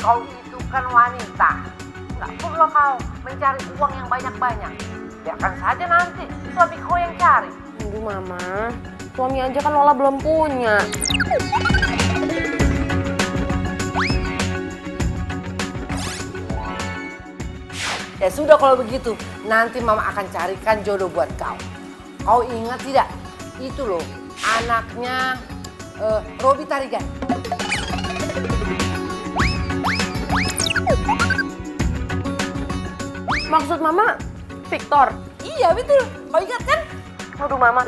Kau itu kan wanita. Nggak perlu kau mencari uang yang banyak-banyak. Biarkan saja nanti suami kau yang cari. Aduh mama, suami aja kan Lola belum punya. Ya sudah kalau begitu, nanti mama akan carikan jodoh buat kau. Kau ingat tidak? Itu loh, anaknya Robi Tarigan. Maksud mama Victor? Iya betul, kau ingat kan? Aduh mama,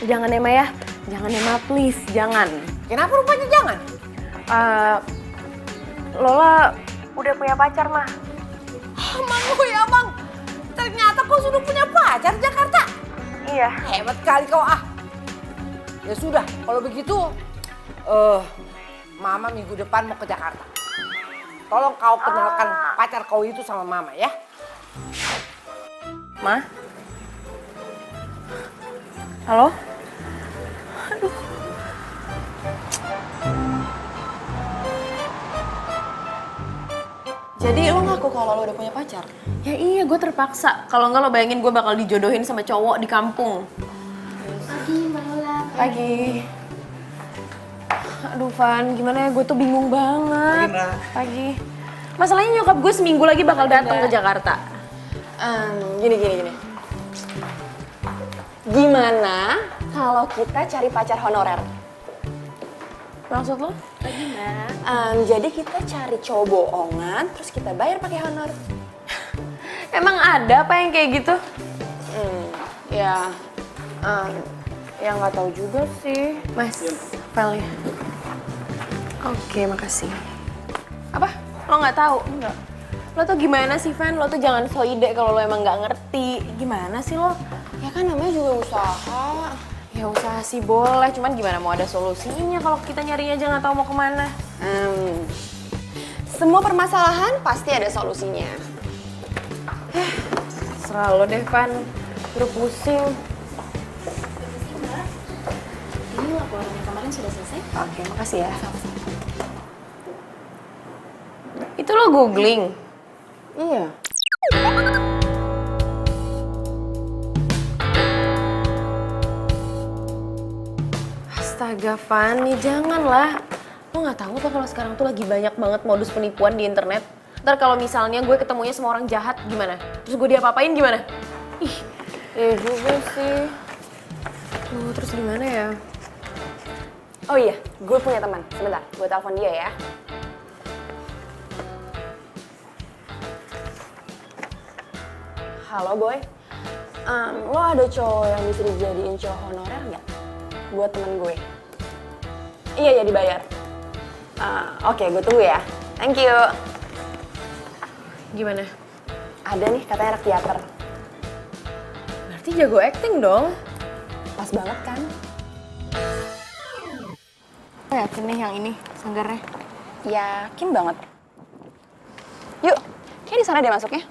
jangan ya Ma ya. Jangan ya Ma, please, jangan. Kenapa rupanya jangan? Lola udah punya pacar Ma. Mang, oh ya Mang, ternyata kau sudah punya pacar di Jakarta. Iya. Hebat kali kau ah. Ya sudah, kalau begitu, Mama minggu depan mau ke Jakarta. Tolong kau kenalkan pacar kau itu sama Mama ya. Ma? Halo? Jadi lo ngaku kalau lo udah punya pacar? Ya iya, gue terpaksa. Kalau enggak lo bayangin gue bakal dijodohin sama cowok di kampung. Pagi, Mbak Lola. Pagi. Aduh Van, gimana ya? Gue tuh bingung banget. Pagi. Masalahnya nyokap gue seminggu lagi bakal datang ke Jakarta. Gini. Gimana kalau kita cari pacar honorer? Maksud lo? Jadi kita cari cowok bohongan, terus kita bayar pakai honor. Emang ada apa yang kayak gitu? Ya, Ya nggak tahu juga sih. Mas, filenya. Oke, makasih. Apa? Lo nggak tahu? Enggak. Lo tuh gimana sih, Van? Lo tuh jangan so ide kalau lo emang nggak ngerti. Gimana sih lo? ya kan namanya juga usaha. Ya usaha sih boleh, cuman gimana mau ada solusinya kalau kita nyarinya aja nggak tahu mau kemana. Semua permasalahan pasti ada solusinya. Serah lo deh, Van. Udah pusing. Ini laporannya kemarin sudah selesai. Oke, makasih ya. Itu lo googling? Iya. Astaga, Fanny, janganlah. Lo nggak tahu apa kalau sekarang tuh lagi banyak banget modus penipuan di internet. Ntar kalau misalnya gue ketemunya sama orang jahat, gimana? Terus gue diapa-apain gimana? Ih, ya juga sih. Terus gimana ya? Oh iya, gue punya teman. Sebentar, gue telepon dia ya. Halo boy, lo ada cowok yang bisa dijadiin cowok honorer nggak? Buat temen gue. Iya, dibayar. Oke, gue tunggu ya. Thank you. Gimana? Ada nih, katanya anak teater. Berarti jago acting dong. Pas banget kan? Lo yakin nih yang ini, sanggarnya? Yakin banget. Yuk, kayak di sana dia masuknya.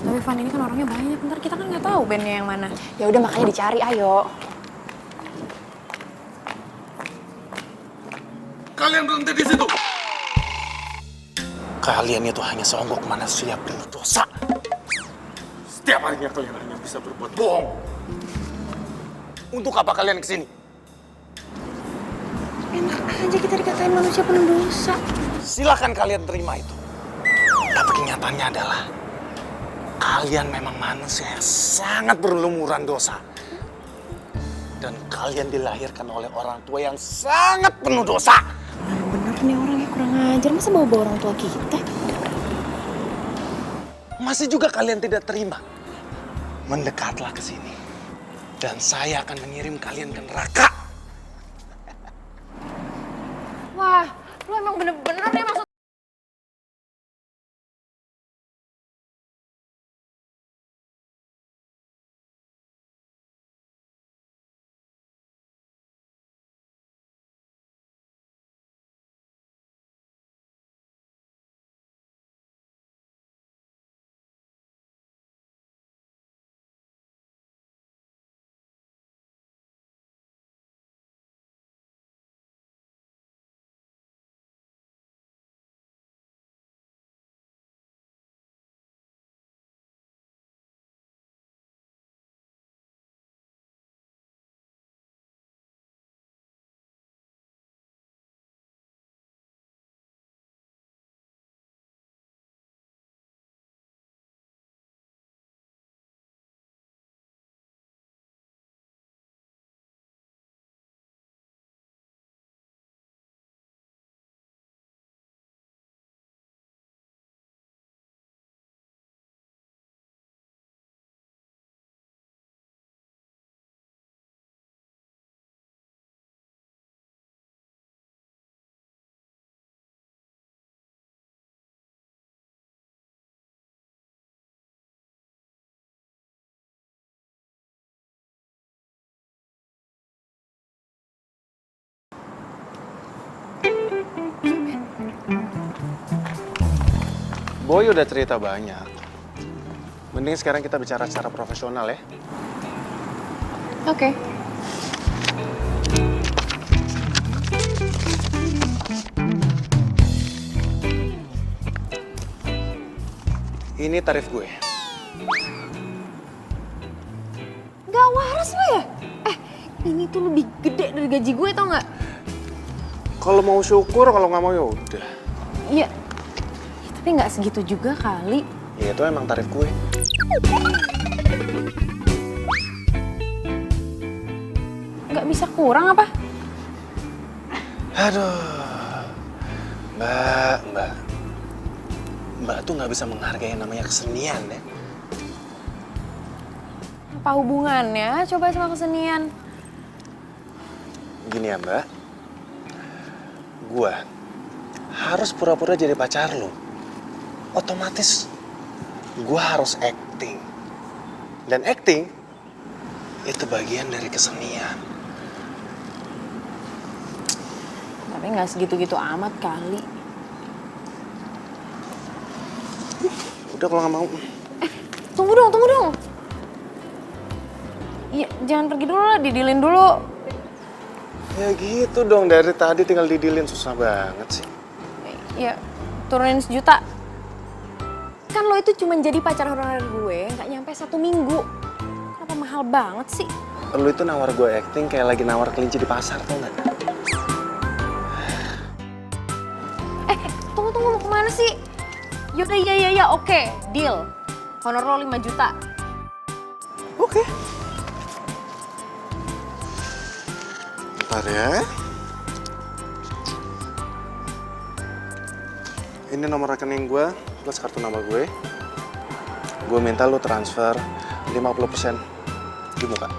Tapi Van, ini kan orangnya banyak, ntar kita kan nggak tahu bandnya yang mana. Ya udah makanya dicari, ayo. Kalian berhenti di situ. Kalian itu hanya seonggok manusia penuh dosa. Setiap harinya kalian hanya bisa berbuat bohong. Untuk apa kalian kesini? Enak aja kita dikatain manusia penuh dosa. Silakan kalian terima itu. Tapi kenyataannya adalah kalian memang manusia yang sangat berlumuran dosa. Dan kalian dilahirkan oleh orang tua yang sangat penuh dosa. Bener nih orangnya kurang ajar, masa bawa-bawa orang tua kita? Masih juga kalian tidak terima. Mendekatlah ke sini. Dan saya akan mengirim kalian ke neraka. Wah, lu emang bener-bener ya maksud Boy udah cerita banyak. Mending sekarang kita bicara secara profesional ya. Oke. Ini tarif gue. Gak waras lo ya? Ini tuh lebih gede dari gaji gue tau gak? Kalau mau syukur, kalau nggak mau ya udah. Iya. Tapi nggak segitu juga kali. Ya itu emang tarif gue. Nggak bisa kurang apa? Aduh, Mbak tuh nggak bisa menghargai yang namanya kesenian ya. Apa hubungannya coba sama kesenian? Gini ya Mbak, gue harus pura-pura jadi pacar lo. Otomatis gue harus acting. Dan acting itu bagian dari kesenian. Tapi nggak segitu-gitu amat kali. Udah kalau nggak mau. Tunggu dong. Iya, jangan pergi dulu lah, didilin dulu. Ya gitu dong, dari tadi tinggal didilin, susah banget sih. Ya, turunin 1 juta. Kan lo itu cuma jadi pacar honorer gue, nggak nyampe 1 minggu. Kenapa mahal banget sih? Lu itu nawar gue acting kayak lagi nawar kelinci di pasar, tau nggak? Tunggu, mau kemana sih? Yaudah, iya, oke, deal. Honor lo 5 juta. Oke. Bentar ya. Ini nomor rekening gue plus kartu nama gue. Gue minta lu transfer 50% di muka.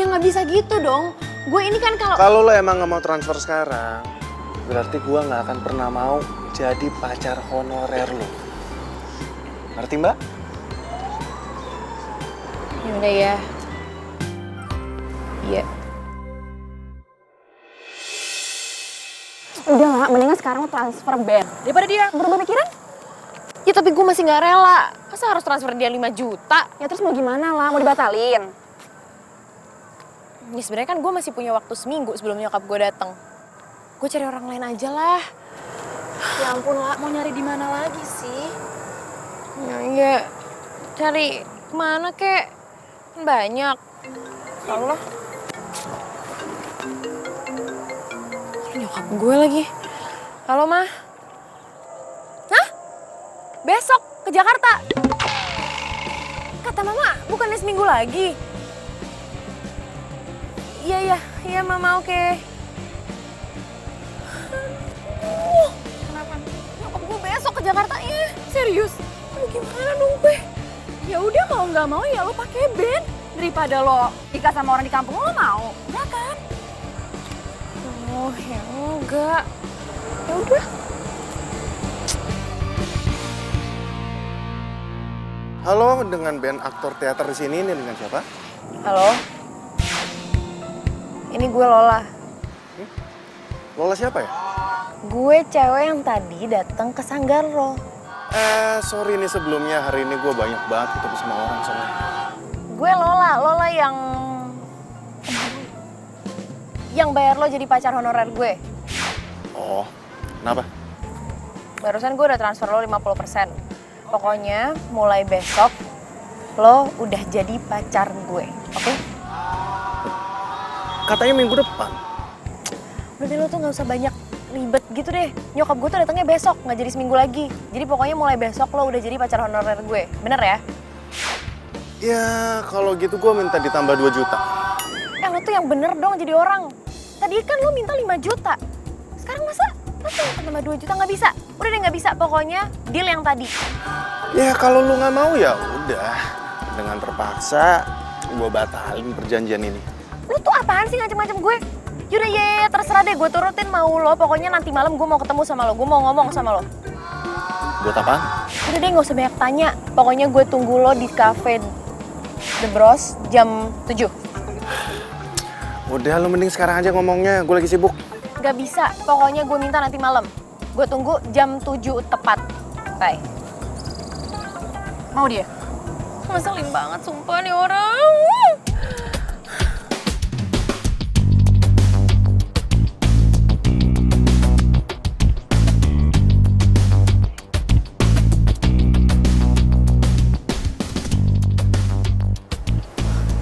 Ya nggak bisa gitu dong. Gue ini kan kalau... Kalau lo emang nggak mau transfer sekarang, berarti gue nggak akan pernah mau jadi pacar honorer lo. Ngerti Mbak? Yaudah ya. Iya. Udah lah, mendingan sekarang lo transfer Ben. Daripada dia berubah pikiran. Ya tapi gue masih nggak rela. Masa harus transfer dia 5 juta? Ya terus mau gimana lah, mau dibatalin? Ya sebenarnya kan gue masih punya waktu seminggu sebelum nyokap gue datang. Gue cari orang lain aja lah. Ya ampun lah, mau nyari di mana lagi sih? Ya, cari kemana kek? Kan banyak. Allah. Nyokap gue lagi. Halo, Ma. Hah? Besok ke Jakarta? Kata Mama, bukannya seminggu lagi? Iya, Mama, oke. Kenapa? Nyokap gue besok ke Jakarta, ya? Serius? Aduh, gimana dong gue? Ya udah mau nggak mau ya lo pakai Ben. Daripada lo nikah sama orang di kampung lo mau, ya kan? Oh, ya enggak. Ya udah. Halo, dengan band aktor teater di sini, ini dengan siapa? Halo? Ini gue Lola. Lola siapa ya? Gue cewek yang tadi datang ke sanggar lo. Sorry nih sebelumnya, hari ini gue banyak banget ketemu sama orang soalnya. Gue Lola yang bayar lo jadi pacar honorer gue. Oh, kenapa? Barusan gue udah transfer lo 50%. Pokoknya mulai besok lo udah jadi pacar gue, oke? Katanya minggu depan. Berarti lo tuh gak usah banyak ribet gitu deh. Nyokap gue tuh datangnya besok, gak jadi seminggu lagi. Jadi pokoknya mulai besok lo udah jadi pacar honorer gue, bener ya? Ya, kalau gitu gue minta ditambah 2 juta. Lo tuh yang bener dong jadi orang. Tadi kan lo minta 5 juta. Sekarang masa tambah 2 juta nggak bisa? Udah deh nggak bisa, pokoknya deal yang tadi. Ya kalau lu nggak mau ya udah. Dengan terpaksa gue batalin perjanjian ini. Lo tuh apaan sih ngacem-ngacem gue? Yaudah ya, terserah deh, gue turutin mau lo. Pokoknya nanti malam gue mau ketemu sama lo, gue mau ngomong sama lo. Buat apaan? Udah deh nggak usah banyak tanya. Pokoknya gue tunggu lo di cafe The Bros jam 7. Udah lu mending sekarang aja ngomongnya, gue lagi sibuk. Gak bisa, pokoknya gue minta nanti malam. Gue tunggu jam 7 tepat. Bye. Mau dia? Ngeselin banget sumpah nih orang.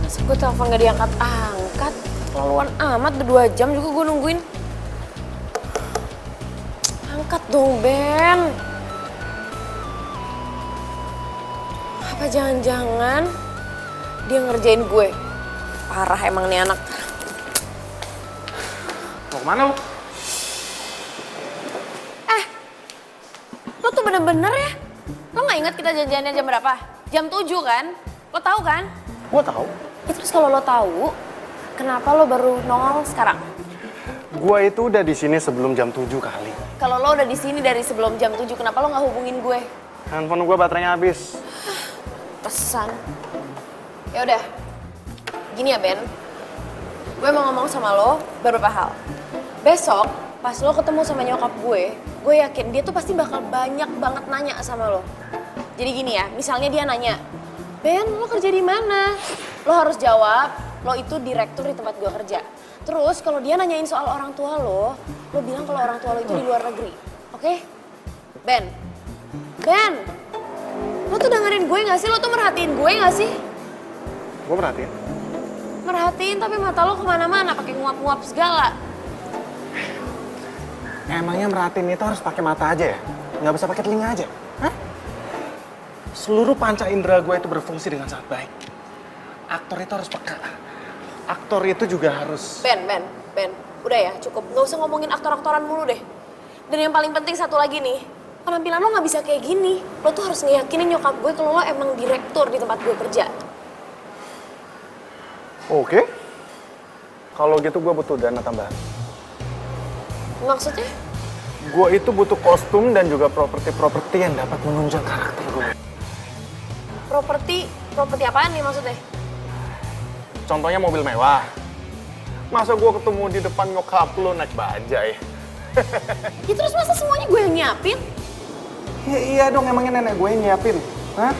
Masa gue telepon gak diangkat-angkat? Keterlaluan amat, udah 2 jam juga gue nungguin. Angkat dong, Ben. Apa jangan-jangan dia ngerjain gue? Parah emang nih anak. Mau kemana lu? Lo tuh bener-bener ya? Lo gak ingat kita janjiannya jam berapa? Jam 7 kan? Lo tahu kan? Gua tahu. Ya terus kalau lo tahu, kenapa lo baru nongol sekarang? Gua itu udah di sini sebelum jam 7 kali. Kalau lo udah di sini dari sebelum jam 7, kenapa lo nggak hubungin gue? Handphone gua baterainya habis. Pesan. Ya udah. Gini ya, Ben. Gue mau ngomong sama lo beberapa hal. Besok pas lo ketemu sama nyokap gue yakin dia tuh pasti bakal banyak banget nanya sama lo. Jadi gini ya, misalnya dia nanya, "Ben, lo kerja di mana?" Lo harus jawab, lo itu direktur di tempat gue kerja. Terus kalau dia nanyain soal orang tua lo bilang kalau orang tua lo itu di luar negeri. Oke? Ben. Ben. Lo tuh dengerin gue gak sih? Lo tuh merhatiin gue gak sih? Gua perhatiin. Merhatiin tapi mata lo kemana-mana pakai nguap-nguap segala. Emangnya merhatiin itu harus pakai mata aja ya? Nggak bisa pakai telinga aja? Hah? Seluruh panca indera gue itu berfungsi dengan sangat baik. Aktor itu harus peka. Aktor itu juga harus... Ben. Udah ya, cukup. Gak usah ngomongin aktor-aktoran mulu deh. Dan yang paling penting satu lagi nih, penampilan lo gak bisa kayak gini. Lo tuh harus ngeyakinin nyokap gue kalau lo emang direktur di tempat gue kerja. Oke. Kalau gitu gue butuh dana tambahan. Maksudnya? Gue itu butuh kostum dan juga properti yang dapat menunjang karakter gue. Properti apaan nih maksudnya? Contohnya mobil mewah. Masa gue ketemu di depan nyokap lo naik bajai? Ya terus masa semuanya gue yang nyiapin? Ya iya dong, emangnya nenek gue yang nyiapin. Hah?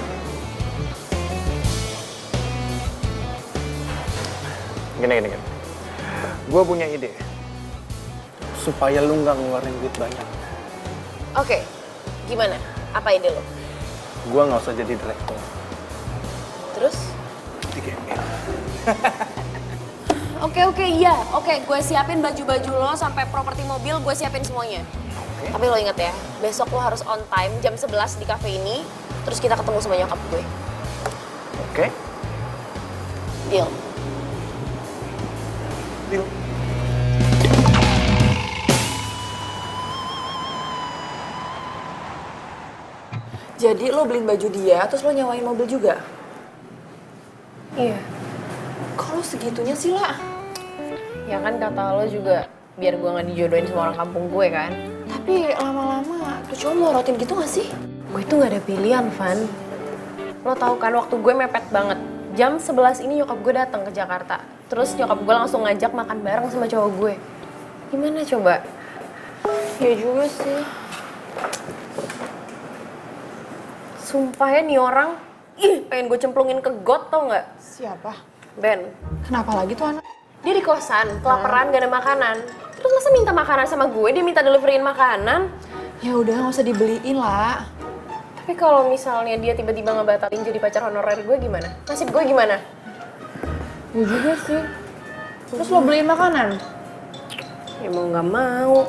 Gini. Gue punya ide. Supaya lu nggak ngeluarin duit banyak. Oke, gimana? Apa ide lo? Gue nggak usah jadi direktur. Terus? Di Gembel. Oke, iya. Oke, gue siapin baju-baju lo sampai properti mobil, gue siapin semuanya. Oke. Tapi lo inget ya, besok lo harus on time jam 11 di cafe ini, terus kita ketemu sama nyokap gue. Oke. Deal? Deal. Jadi lo beliin baju dia, terus lo nyewain mobil juga? Iya. Kalau segitunya sih lah. Ya kan kata lo juga biar gue gak dijodohin sama orang kampung gue kan. Tapi lama-lama tuh cowok melorotin gitu gak sih? Gue tuh gak ada pilihan, Van. Lo tau kan waktu gue mepet banget. Jam 11 ini nyokap gue datang ke Jakarta. Terus nyokap gue langsung ngajak makan bareng sama cowok gue. Gimana coba? Ya juga sih. Sumpah ya nih orang, pengen gue cemplungin ke got tau gak? Siapa? Ben. Kenapa lagi tuh anak? Dia di kosan, kelaparan, gak ada makanan. Terus masa minta makanan sama gue, dia minta deliveriin makanan. Ya udah nggak usah dibeliin lah. Tapi kalau misalnya dia tiba-tiba ngebatalin jadi pacar honorer gue gimana? Nasib gue gimana? Ya juga sih. Terus lo beliin makanan? Ya mau gak mau.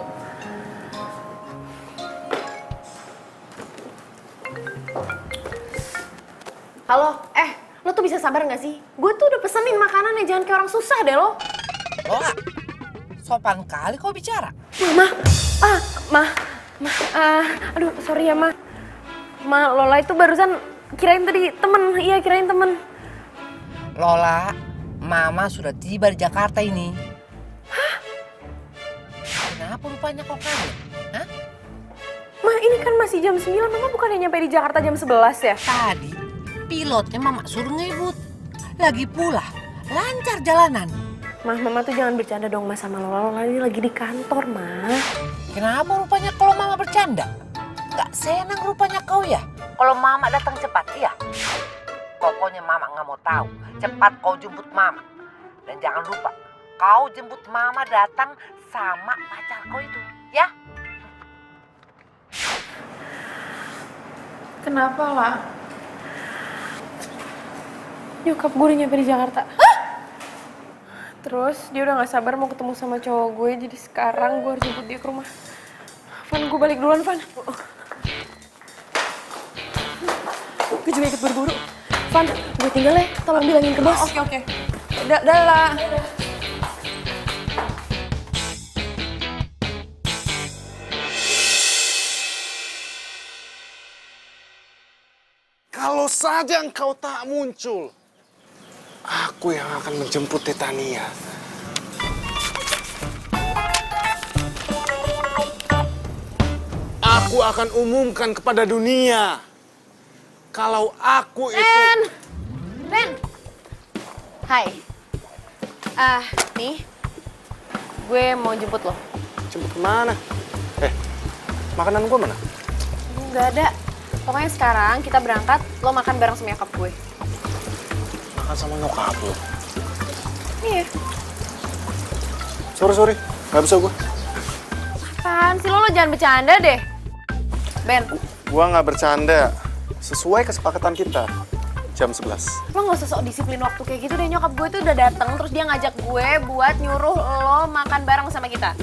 Halo, lo tuh bisa sabar gak sih? Gue tuh udah pesenin makanannya, jangan kayak orang susah deh lo. Lola, sopan kali kau bicara. Aduh sorry ya Lola itu barusan kirain tadi temen, iya kirain temen. Lola, Mama sudah tiba di Jakarta ini. Hah? Kenapa rupanya kau kaget? Hah? Ma, ini kan masih jam 9, Mama bukannya nyampe di Jakarta jam 11 ya? Tadi pilotnya Mama suruh ngebut. Lagi pula, lancar jalanan. Mama tuh jangan bercanda dong sama Lola ini lagi di kantor, Ma. Kenapa rupanya kalau mama bercanda? Gak senang rupanya kau ya? Kalau mama datang cepat, iya? Pokoknya mama gak mau tahu. Cepat kau jemput mama. Dan jangan lupa, kau jemput mama datang sama pacar kau itu, ya? Kenapa lah? Nyokap gue udah nyampe di Jakarta. Terus dia udah gak sabar mau ketemu sama cowok gue, jadi sekarang gue harus jemput dia ke rumah. Van, gue balik duluan, Van. Gue juga ikut buru-buru. Van, gue tinggal ya, tolong bilangin ke bos. Oke. Dah lah. Kalau saja engkau tak muncul, aku yang akan menjemput Titania. Aku akan umumkan kepada dunia kalau aku itu... Ren! Hai. Nih. Gue mau jemput lo. Jemput kemana? Makanan gua mana? Nggak ada. Pokoknya sekarang kita berangkat, lo makan bareng sama nyokap gue. Makan sama nyokap lo? Iya. Sorry. Nggak bisa gua. Apaan sih lo jangan bercanda deh. Ben, Gua nggak bercanda. Sesuai kesepakatan kita. Jam 11. lo nggak usah sok disiplin waktu kayak gitu deh. Nyokap gue tuh udah dateng, terus dia ngajak gue buat nyuruh lo makan bareng sama kita.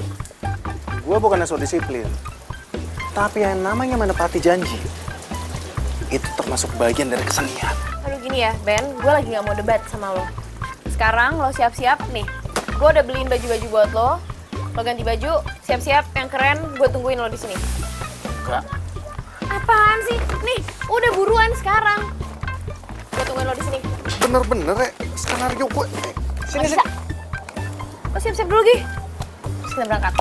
Gua bukannya so disiplin. Tapi yang namanya menepati janji, itu termasuk bagian dari kesenian. Aduh gini ya, Ben, gue lagi nggak mau debat sama lo. Sekarang lo siap-siap nih. Gue udah beliin baju-baju buat lo. Lo ganti baju, siap-siap yang keren. Gue tungguin lo di sini. Enggak. Apaan sih? Nih, udah buruan sekarang. Gue tungguin lo di sini. Bener-bener ya, skenario gue. Sini. Lo siap-siap dulu, Gi. Terus kita berangkat.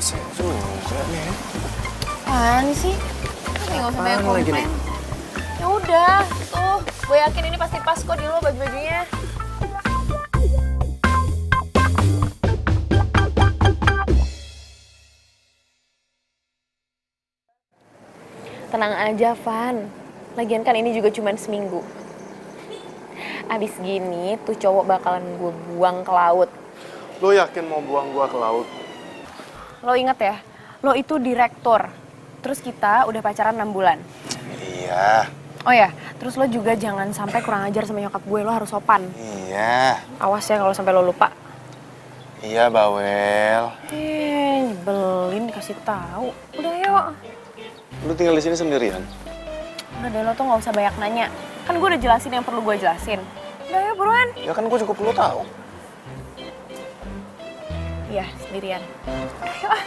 Saya juga nih. Apaan sih? Nggak usah banyak Apaan lagi komplain. nih? Ya udah, tuh. Gue yakin ini pasti pas kok di lo baju-bajunya. Tenang aja, Van. Lagian kan ini juga cuma seminggu. Abis gini, tuh cowok bakalan gue buang ke laut. Lo yakin mau buang gua ke laut? Lo inget ya, lo itu direktur. Terus kita udah pacaran 6 bulan. Iya. Oh ya, terus lo juga jangan sampai kurang ajar sama nyokap gue, lo harus sopan. Iya. Awas ya kalau sampai lo lupa. Iya, Bawel. Nyebelin dikasih tahu. Udah yuk. Lu tinggal di sini sendirian? Udah deh, lo tuh nggak usah banyak nanya. Kan gue udah jelasin yang perlu gue jelasin. Udah yuk, buruan. Ya kan gua juga perlu tahu. Iya, sendirian. Ayo ah.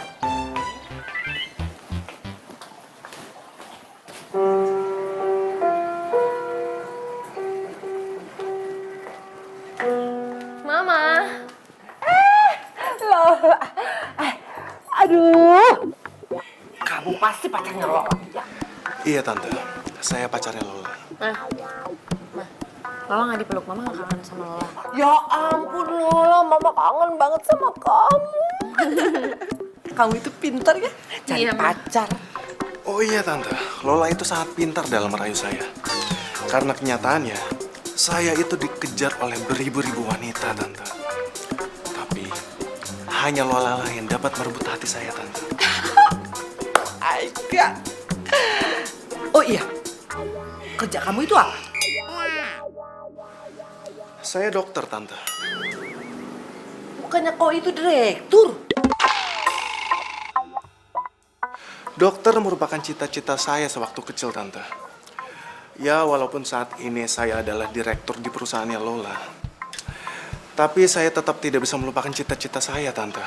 Mama. Lola. Aduh. Kamu pasti pacarnya Lola. Iya, Tante. Saya pacarnya Lola. Lola nggak dipeluk, Mama nggak kangen sama Lola. Ya ampun Lola, mama kangen banget sama kamu. Kamu itu pintar ya, cari Iya, Ma. pacar. Oh iya, Tante. Lola itu sangat pintar dalam merayu saya. Karena kenyataannya, saya itu dikejar oleh beribu-ribu wanita, Tante. Tapi, hanya Lola lah yang dapat merebut hati saya, Tante. Aika. Oh iya, kerja kamu itu apa? Saya dokter, Tante. Bukannya kau itu direktur? Dokter merupakan cita-cita saya sewaktu kecil, Tante. Ya, walaupun saat ini saya adalah direktur di perusahaannya Lola. Tapi saya tetap tidak bisa melupakan cita-cita saya, Tante.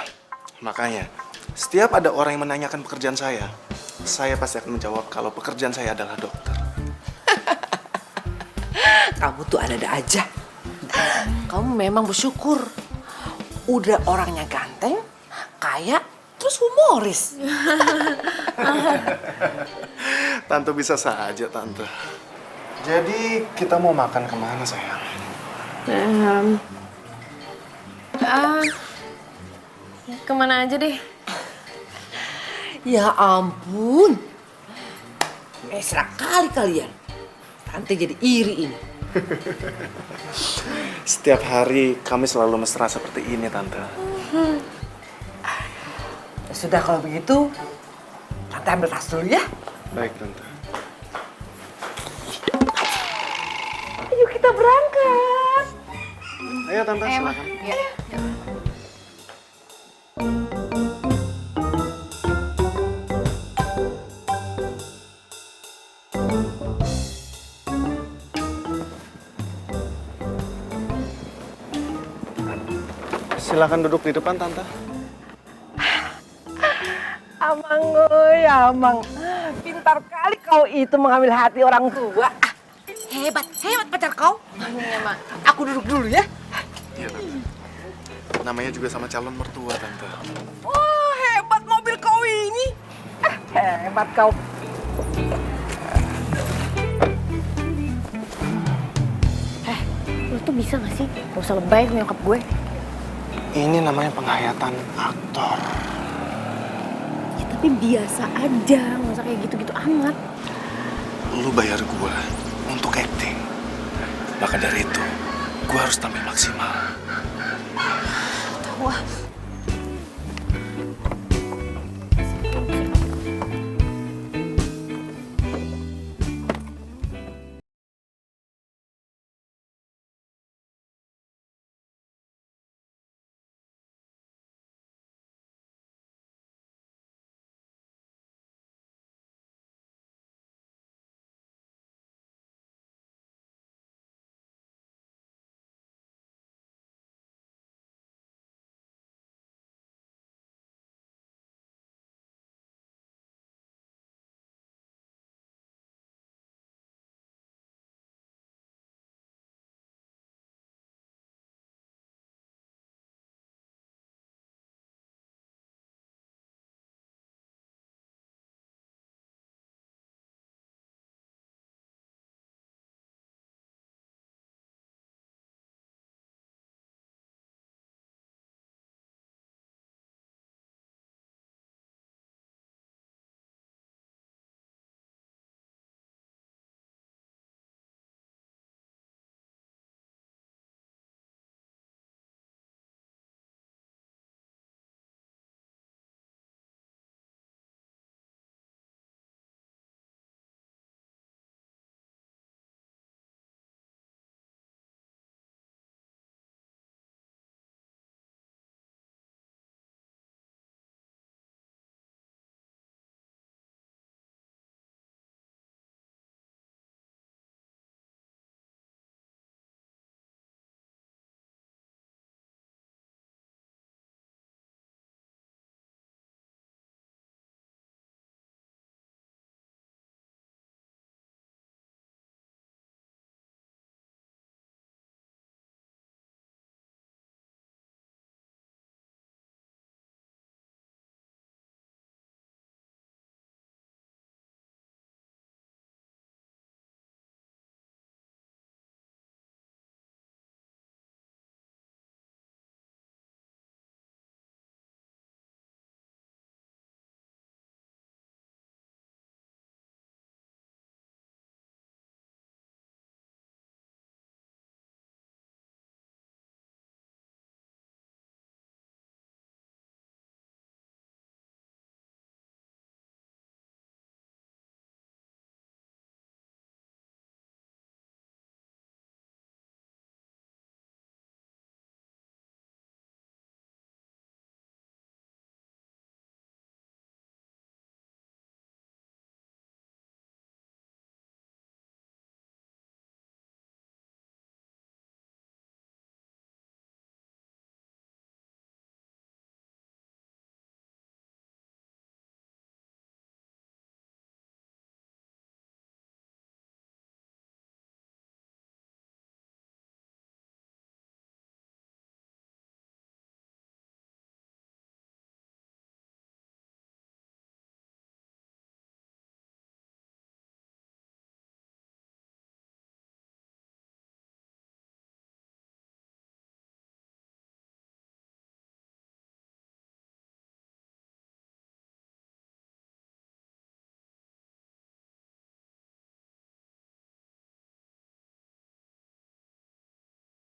Makanya, setiap ada orang yang menanyakan pekerjaan saya pasti akan menjawab kalau pekerjaan saya adalah dokter. Kamu tuh ada-ada aja. Kamu memang bersyukur. Udah orangnya ganteng, kaya, terus humoris. Tante bisa saja, Tante. Jadi, kita mau makan kemana, sayang? Kemana aja deh. Ya ampun. Mesra kali kalian. Tante jadi iri ini. Setiap hari kami selalu mesra seperti ini, Tante. Ya sudah kalau begitu, Tante ambil tas dulu ya. Baik, Tante. Ayo kita berangkat. Ayo, Tante, silakan. Ya. Silakan duduk di depan, Tante. Amang, oi, Amang. Pintar kali kau itu mengambil hati orang tua. Hebat, hebat pacar kau. Iya, Mak. Aku duduk dulu ya. Iya, Tante. Namanya juga sama calon mertua, Tante. Wah, hebat mobil kau ini. Hebat kau. Lo tuh bisa gak sih? Gak usah lebay sama nyokap gue. Ini namanya penghayatan aktor. Ya tapi biasa aja, gak usah kayak gitu-gitu amat. Lu bayar gua untuk acting. Maka dari itu, gua harus tampil maksimal. Tahu ah.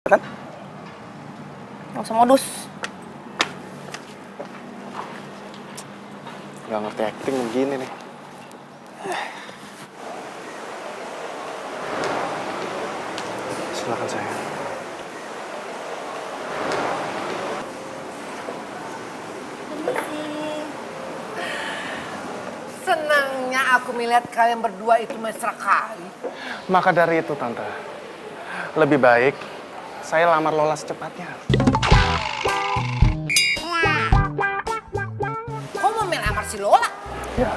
Kan? Gak usah modus. Gak ngerti acting begini nih. Silakan sayang. Senangnya aku melihat kalian berdua itu mesra kali. Maka dari itu, Tante, lebih baik saya lamar Lola secepatnya. Kau mau melamar si Lola? Ya,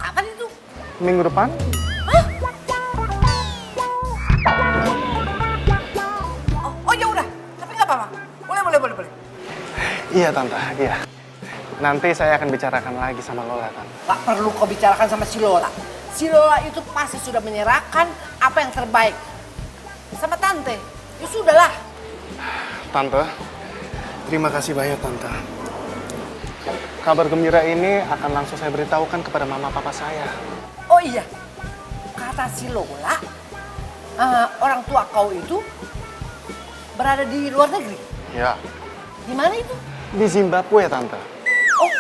Kapan itu? minggu depan. Oh ya udah, tapi nggak apa-apa. Boleh. Iya, Tante, iya. Nanti saya akan bicarakan lagi sama Lola, Tante. Gak perlu kau bicarakan sama si Lola. Si Lola itu pasti sudah menyerahkan apa yang terbaik sama Tante. Ya sudahlah. Tante, terima kasih banyak, Tante. Kabar gembira ini akan langsung saya beritahukan kepada mama papa saya. Oh iya, kata si Lola, orang tua kau itu berada di luar negeri. Ya, Di mana itu? di Zimbabwe, Tante. Oh,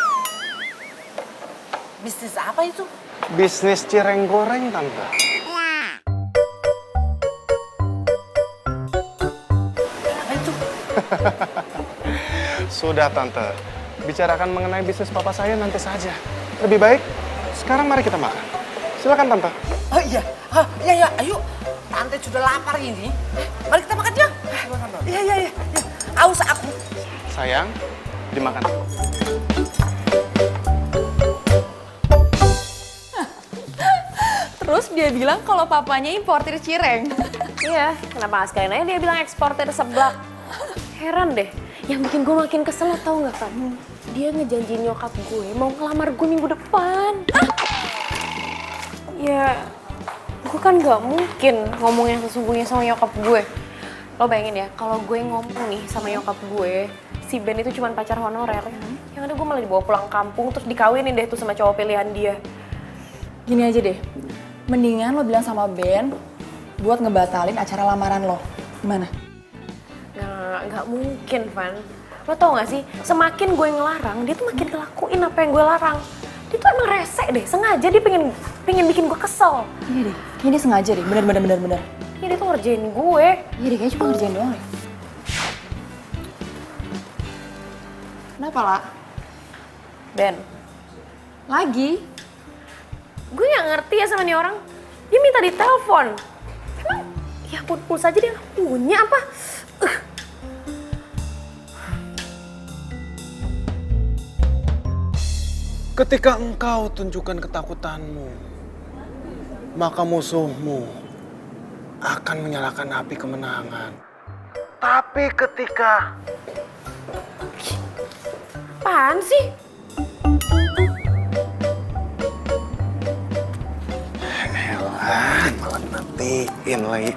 bisnis apa itu? Bisnis cireng goreng, Tante. Apa itu? Sudah, Tante. Bicarakan mengenai bisnis papa saya nanti saja. Lebih baik, sekarang mari kita makan. Silakan, Tante. Oh iya, ya, ayo. Tante sudah lapar ini. Mari kita makan ya. Iya. Aus aku. Sayang, dimakan. Terus dia bilang kalau papanya importir cireng. Iya, kenapa nggak sekalian aja dia bilang eksportir seblak. Heran deh, yang bikin gue makin kesel tau nggak kan? Dia ngejanjiin nyokap gue mau ngelamar gue minggu depan. Ya, gue kan nggak mungkin ngomong yang sesungguhnya sama nyokap gue. Lo bayangin ya, kalau gue ngomong nih sama nyokap gue, si Ben itu cuma pacar honorer. Yang ada gue malah dibawa pulang kampung terus dikawinin deh tuh sama cowok pilihan dia. Gini aja deh, mendingan lo bilang sama Ben buat ngebatalin acara lamaran lo. Gimana? Nggak mungkin, Van. Lo tau gak sih, semakin gue ngelarang, dia tuh makin ngelakuin apa yang gue larang. Dia tuh emang rese deh, sengaja dia pengen bikin gue kesel. Iya deh, kayaknya dia sengaja deh, bener. Ya dia tuh ngerjain gue. Iya deh, kayaknya cuma ngerjain doang deh. Kenapa, La? Ben, Lagi? gue gak ngerti ya sama nih orang. Dia minta ditelepon. Emang, ya ampun, pulsa aja dia gak punya apa? Ketika engkau tunjukkan ketakutanmu, maka musuhmu akan menyalakan api kemenangan. Tapi ketika... Apaan sih? Elah, malah matiin lagi.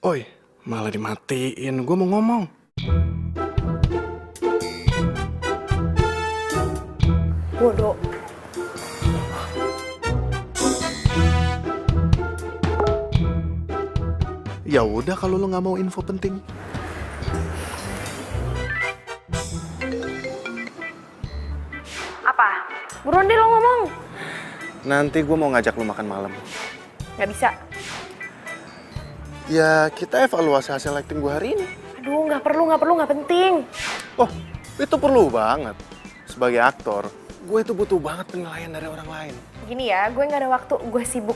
Oi, malah dimatiin. Gue mau ngomong. Bodoh. Ya udah kalau lo nggak mau info penting. Apa? Buruan deh lo ngomong. Nanti gue mau ngajak lo makan malam. Gak bisa. Ya kita evaluasi hasil acting gue hari ini. Aduh, gak perlu, gak penting. Oh, itu perlu banget. Sebagai aktor, gue itu butuh banget penilaian dari orang lain. Gini ya, gue gak ada waktu, gue sibuk.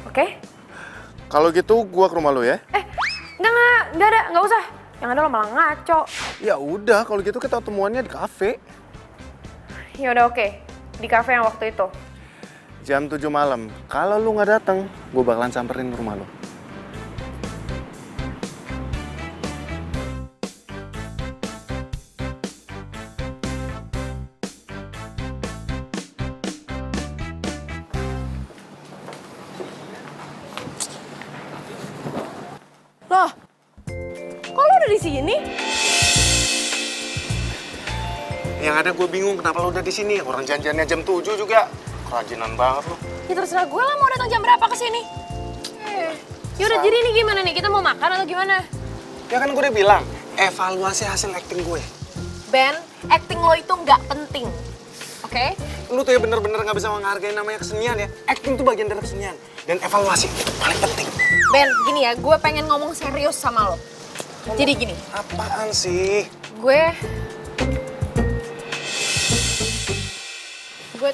Oke? Kalau gitu, gue ke rumah lo ya. Enggak ada, gak usah. Yang ada lo malah ngaco. Ya udah, kalau gitu kita ketemuannya di kafe. Ya udah oke, di kafe yang waktu itu. Jam 7 malam. Kalau lu nggak datang, gue bakalan samperin ke rumah lo. Loh, kok lo udah di sini? Yang ada gue bingung kenapa lo udah di sini. Orang janjiannya jam 7 juga. Kerajinan banget lo. Ya terserah gue lah mau datang jam berapa ke sini. Yaudah, jadi ini gimana nih? Kita mau makan atau gimana? Ya kan gue udah bilang, evaluasi hasil acting gue. Ben, acting lo itu nggak penting. Oke? Lu tuh ya bener-bener gak bisa menghargai namanya kesenian ya. Acting tuh bagian dari kesenian. Dan evaluasi paling penting. Ben, gini ya, gue pengen ngomong serius sama lo. Jadi gini, Apaan sih? gue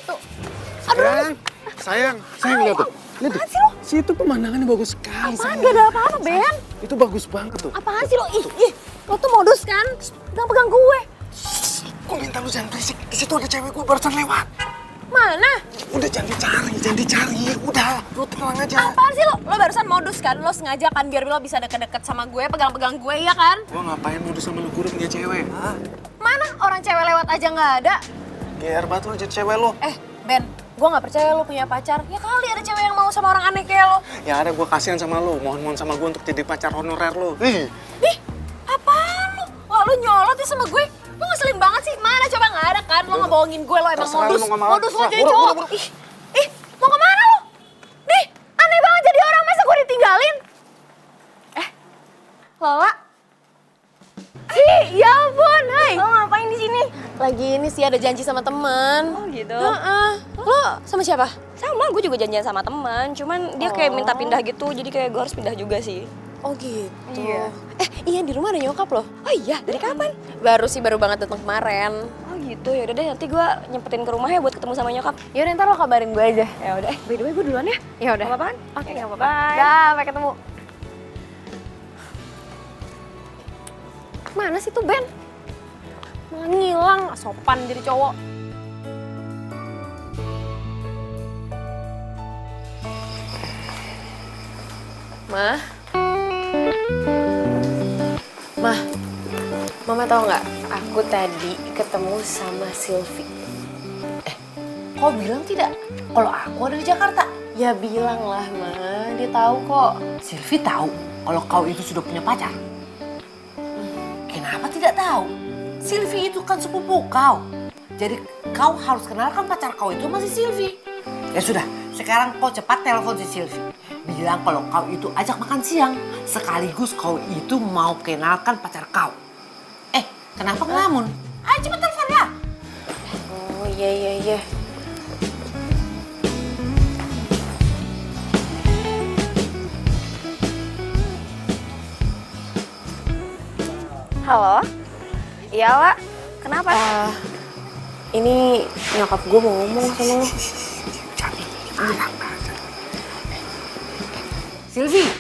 tuh, Sayang lihat tuh. Lihat tuh. Situ pemandangannya bagus sekali. apaan gak ada apa-apa, Ben? Itu bagus banget tuh. Apaan sih lo? Ih, lo tuh modus kan? Pegang gue. Gue minta lu jangan berisik. Di situ ada cewek gue barusan lewat. Mana? Udah jangan dicari. Udah, lu tenang aja. Apaan sih lo? Lo barusan modus kan? Lo sengaja kan biar lo bisa deket-deket sama gue, pegang-pegang gue, ya kan? Gue ngapain modus sama lu, gue udah punya cewek. Hah? Mana orang cewek lewat aja nggak ada? GR banget lu jadi cewek lu. Ben, gue nggak percaya lo punya pacar. Ya kali ada cewek yang mau sama orang aneh kayak lo. Yang ada gue kasihan sama lu. Mohon sama gue untuk jadi pacar honorer lu. Ih, apaan lo? Wah, lo nyolot ya sama gue? Lo ngeselin banget sih. Mana coba nggak ada kan? Lo ngebohongin gue, lo emang Terserah modus. lu mau kemana. Modus lo Terserah. jadi Buru, cowok. buru. Mau kemana lo? Nih, aneh banget jadi orang. Masa gue ditinggalin? Lola? Ya ampun, hai. Lo ngapain di sini? Lagi ini sih ada janji sama teman. Oh gitu? Lo sama siapa? Sama, gue juga janjian sama teman. Cuman dia kayak minta pindah gitu, jadi kayak gue harus pindah juga sih. Oh gitu. Iya. Iya di rumah ada nyokap loh. Oh iya, dari kapan? Baru banget datang kemarin. Oh gitu, yaudah deh nanti gue nyempetin ke rumah ya buat ketemu sama nyokap. Yaudah ntar lo kabarin gue aja. Ya udah, by the way gue duluan ya. Ya udah. Gak apa-apaan? Oke, nggak apa-apa. Bye. Dah, sampai ketemu. Mana sih tuh Ben? Malah ngilang, sopan jadi cowok. Mah, Mama tahu nggak? Aku tadi ketemu sama Sylvie. Kau bilang tidak? Kalau aku ada di Jakarta. Ya bilang lah, Ma. Dia tahu kok. Sylvie tahu kalau kau itu sudah punya pacar. Kenapa tidak tahu? Sylvie itu kan sepupu kau. Jadi kau harus kenalkan pacar kau itu masih Sylvie. Ya sudah, sekarang kau cepat telepon si Sylvie. Bilang kalau kau itu ajak makan siang. Sekaligus kau itu mau kenalkan pacar kau. Kenapa ngelamun? Ayo cepat telepon ya. Oh iya. Halo? Iya, Wak. Kenapa? Ini nyokap gue mau ngomong sama lo. Sylvie.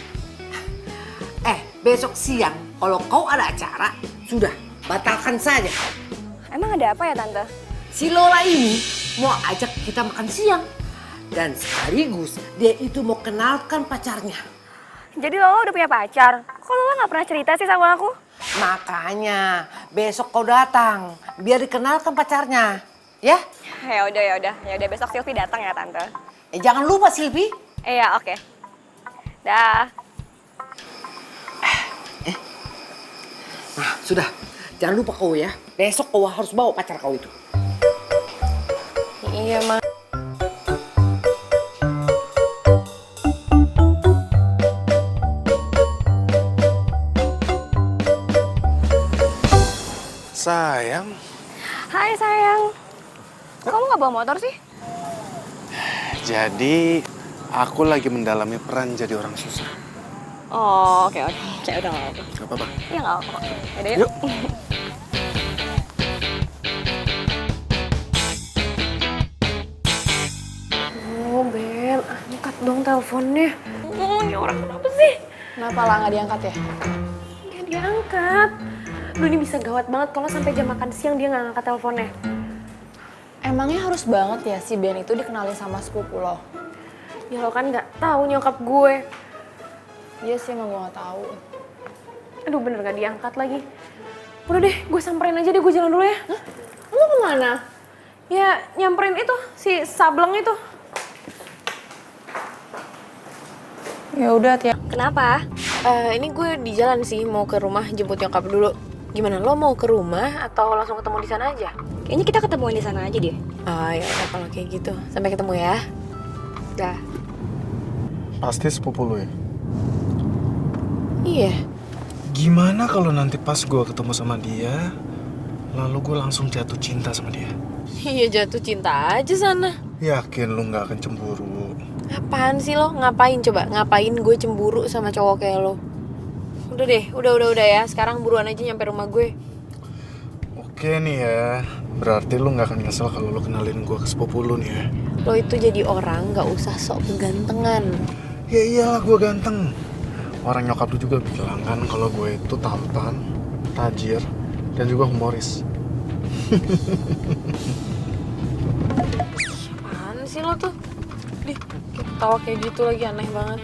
Besok siang kalau kau ada acara, sudah batalkan saja. Emang ada apa ya, Tante? Si Lola ini mau ajak kita makan siang. Dan sekaligus dia itu mau kenalkan pacarnya. Jadi Lola udah punya pacar? Kok Lola gak pernah cerita sih sama aku? Makanya besok kau datang biar dikenalkan pacarnya. Ya? Ya udah besok Sylvie datang ya, Tante. Jangan lupa Sylvie. Iya, oke. Dah. Nah, sudah. Jangan lupa kau ya. Besok kau harus bawa pacar kau itu. Iya, Ma. Sayang, Hai, sayang. Kamu gak bawa motor sih? jadi aku lagi mendalami peran jadi orang susah. Oh, oke. Udah gak apa-apa. Gak apa-apa. Iya gak apa-apa. Yaudah yuk. Yuk. Oh, Ben, angkat dong teleponnya. Ini orang kenapa sih? Kenapa lah nggak diangkat ya? Nggak diangkat. Duh, ini bisa gawat banget kalau sampai jam makan siang dia nggak ngangkat teleponnya. Emangnya harus banget ya si Ben itu dikenalin sama sepupu lo? Ya lo kan nggak tahu nyokap gue. Iya sih emang gue nggak tahu. Aduh, bener nggak diangkat lagi. Udah deh, gue samperin aja deh, gue jalan dulu ya. Hah? Lo kemana? Ya nyamperin itu, si Sableng itu. Ya udah Tia. Kenapa? Ini gue di jalan sih, mau ke rumah jemput nyokap dulu. Gimana, lo mau ke rumah atau langsung ketemu di sana aja? Kayaknya kita ketemuan di sana aja deh. Oh ya udah kalau kayak gitu. Sampai ketemu ya. Dah. Pasti sepupu lu ya? Iya. Gimana kalau nanti pas gue ketemu sama dia, lalu gue langsung jatuh cinta sama dia? Iya jatuh cinta aja sana. Yakin lu nggak akan cemburu? Apaan sih lo? Ngapain coba? Ngapain gue cemburu sama cowok kayak lo? Udah deh, udah ya. Sekarang buruan aja nyampe rumah gue. Oke nih ya, berarti lu nggak akan nyesel kalau lu kenalin gue ke sepupu lu nih ya? Lo itu jadi orang gak usah sok kegantengan. Ya iyalah gue ganteng. Orang nyokap lu juga bilang kan kalau gue itu tampan, tajir, dan juga humoris. Apaan sih lo tuh? Dih, ketawa kayak gitu lagi aneh banget.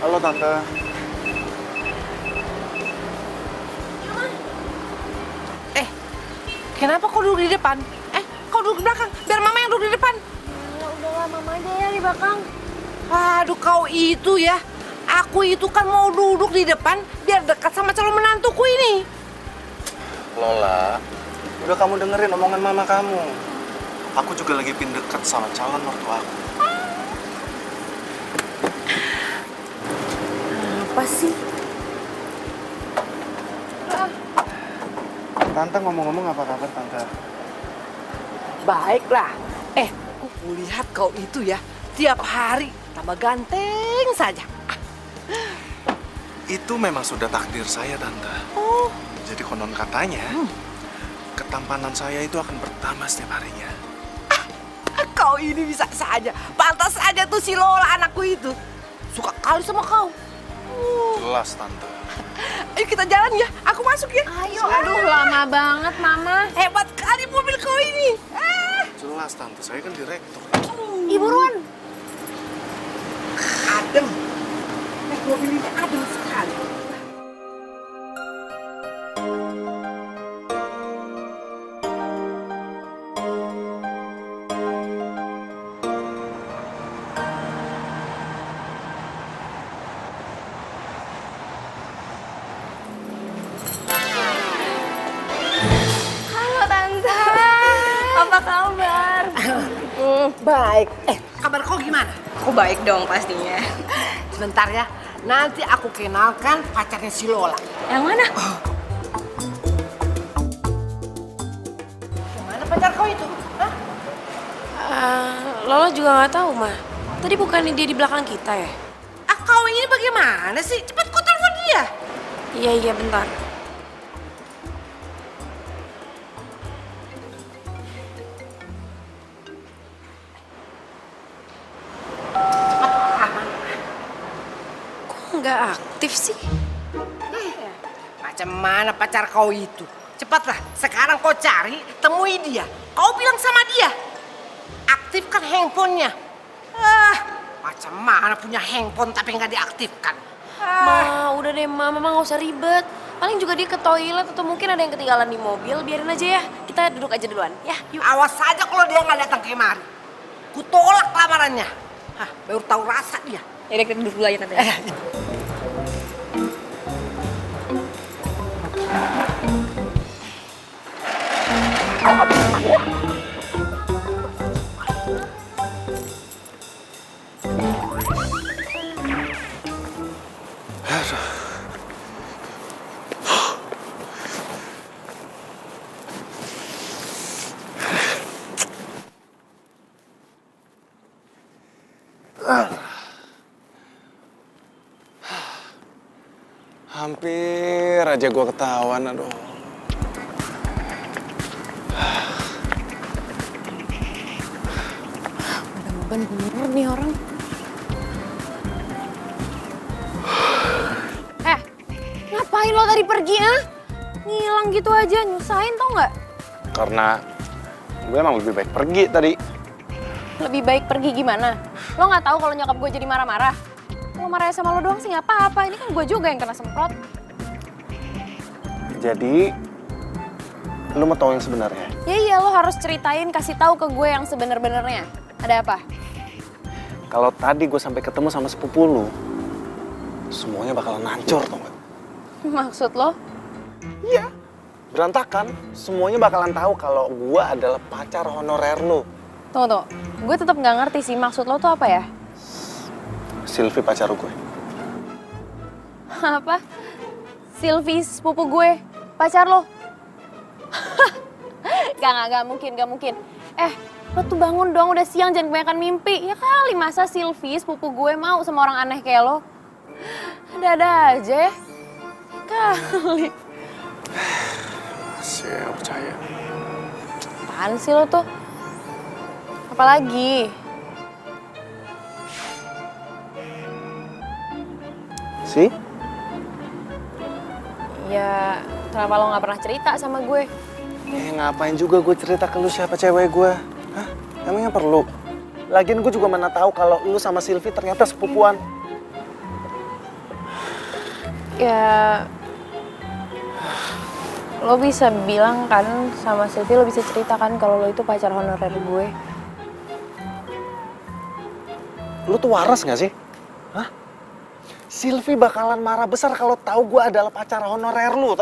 Halo Tante. Kenapa kau duduk di depan? Kau duduk di belakang. Biar mama yang duduk di depan. Ya udahlah, mama aja ya di belakang. Aduh, kau itu ya. Aku itu kan mau duduk di depan biar dekat sama calon menantuku ini. Lola, udah kamu dengerin omongan mama kamu. Aku juga lagi pin dekat sama calon mertua aku. Apa sih? Tante ngomong-ngomong apa kabar Tante? Baiklah. Aku lihat kau itu ya. Tiap hari tambah ganteng saja. Itu memang sudah takdir saya Tante. Oh, Jadi konon katanya, ketampanan saya itu akan bertambah setiap harinya. kau ini bisa saja. Pantas saja tuh si Lola anakku itu. Suka kali sama kau. Jelas Tante. Ayo kita jalan ya. Aku masuk ya. Ayo, aduh lama banget mama. Hebat kali mobil kau ini. Jelas Tante, saya kan direktur. Ih buruan. Adem. Naik mobil ini adem sekali. Halo Tante. Apa kabar? Baik. Kabar kau gimana? Aku baik dong pastinya. Sebentar ya. Nanti aku kenalkan pacarnya si Lola. Yang mana? Gimana pacar kau itu? Hah? Lola juga nggak tahu mah. Tadi bukannya dia di belakang kita ya? Kau ini bagaimana sih? Cepat kau telepon dia. Iya bentar. Kok nggak aktif sih? Macam mana pacar kau itu? Cepatlah, sekarang kau cari, temui dia. Kau bilang sama dia, aktifkan handphonenya. Macam mana punya handphone tapi nggak diaktifkan? Ma, udah deh mama nggak usah ribet. Paling juga dia ke toilet atau mungkin ada yang ketinggalan di mobil. Biarin aja ya, kita duduk aja duluan. Ya, yuk. Awas saja kalau dia nggak datang kemari. Kutolak lamarannya. Baru tahu rasa dia. Yaudah kita duduk dulu aja Tante. Hampir aja gue ketahuan, aduh. Beban bener nih orang. Ngapain lo tadi pergi, ah? Ngilang gitu aja, nyusahin tau nggak? Karena gue emang lebih baik pergi tadi. Lebih baik pergi gimana? Lo nggak tahu kalau nyokap gue jadi marah-marah? Lo marah sama lo doang sih nggak apa-apa. Ini kan gue juga yang kena semprot. Jadi, lu mau tahu yang sebenarnya? Ya iya, lo harus ceritain, kasih tahu ke gue yang sebenar-benarnya. Ada apa? Kalau tadi gue sampai ketemu sama sepupu lu, semuanya bakalan hancur, tau gak? Maksud lo? Iya. Berantakan. Semuanya bakalan tahu kalau gue adalah pacar honorer lu. Tunggu. Gue tetap nggak ngerti sih maksud lo tuh apa ya? Sylvie pacar gue. Apa? Sylvie sepupu gue, pacar lo? Gak mungkin. Lo tuh bangun dong, udah siang, jangan kebanyakan mimpi. Ya kali, masa Sylvie sepupu gue mau sama orang aneh kayak lo? Ada-ada aja ya. Kali. Masih gak percaya. Apaan sih lo tuh? Apalagi? Sih? Ya, kenapa lo gak pernah cerita sama gue? Ngapain juga gue cerita ke lu siapa cewek gue? Hah? Emangnya perlu? Lagian gue juga mana tahu kalau lu sama Sylvie ternyata sepupuan. Ya, lo bisa bilang kan sama Sylvie, lo bisa ceritakan kalau lo itu pacar honorer gue. Lu tuh waras gak sih? Hah? Sylvie bakalan marah besar kalau tahu gue adalah pacar honorer lu.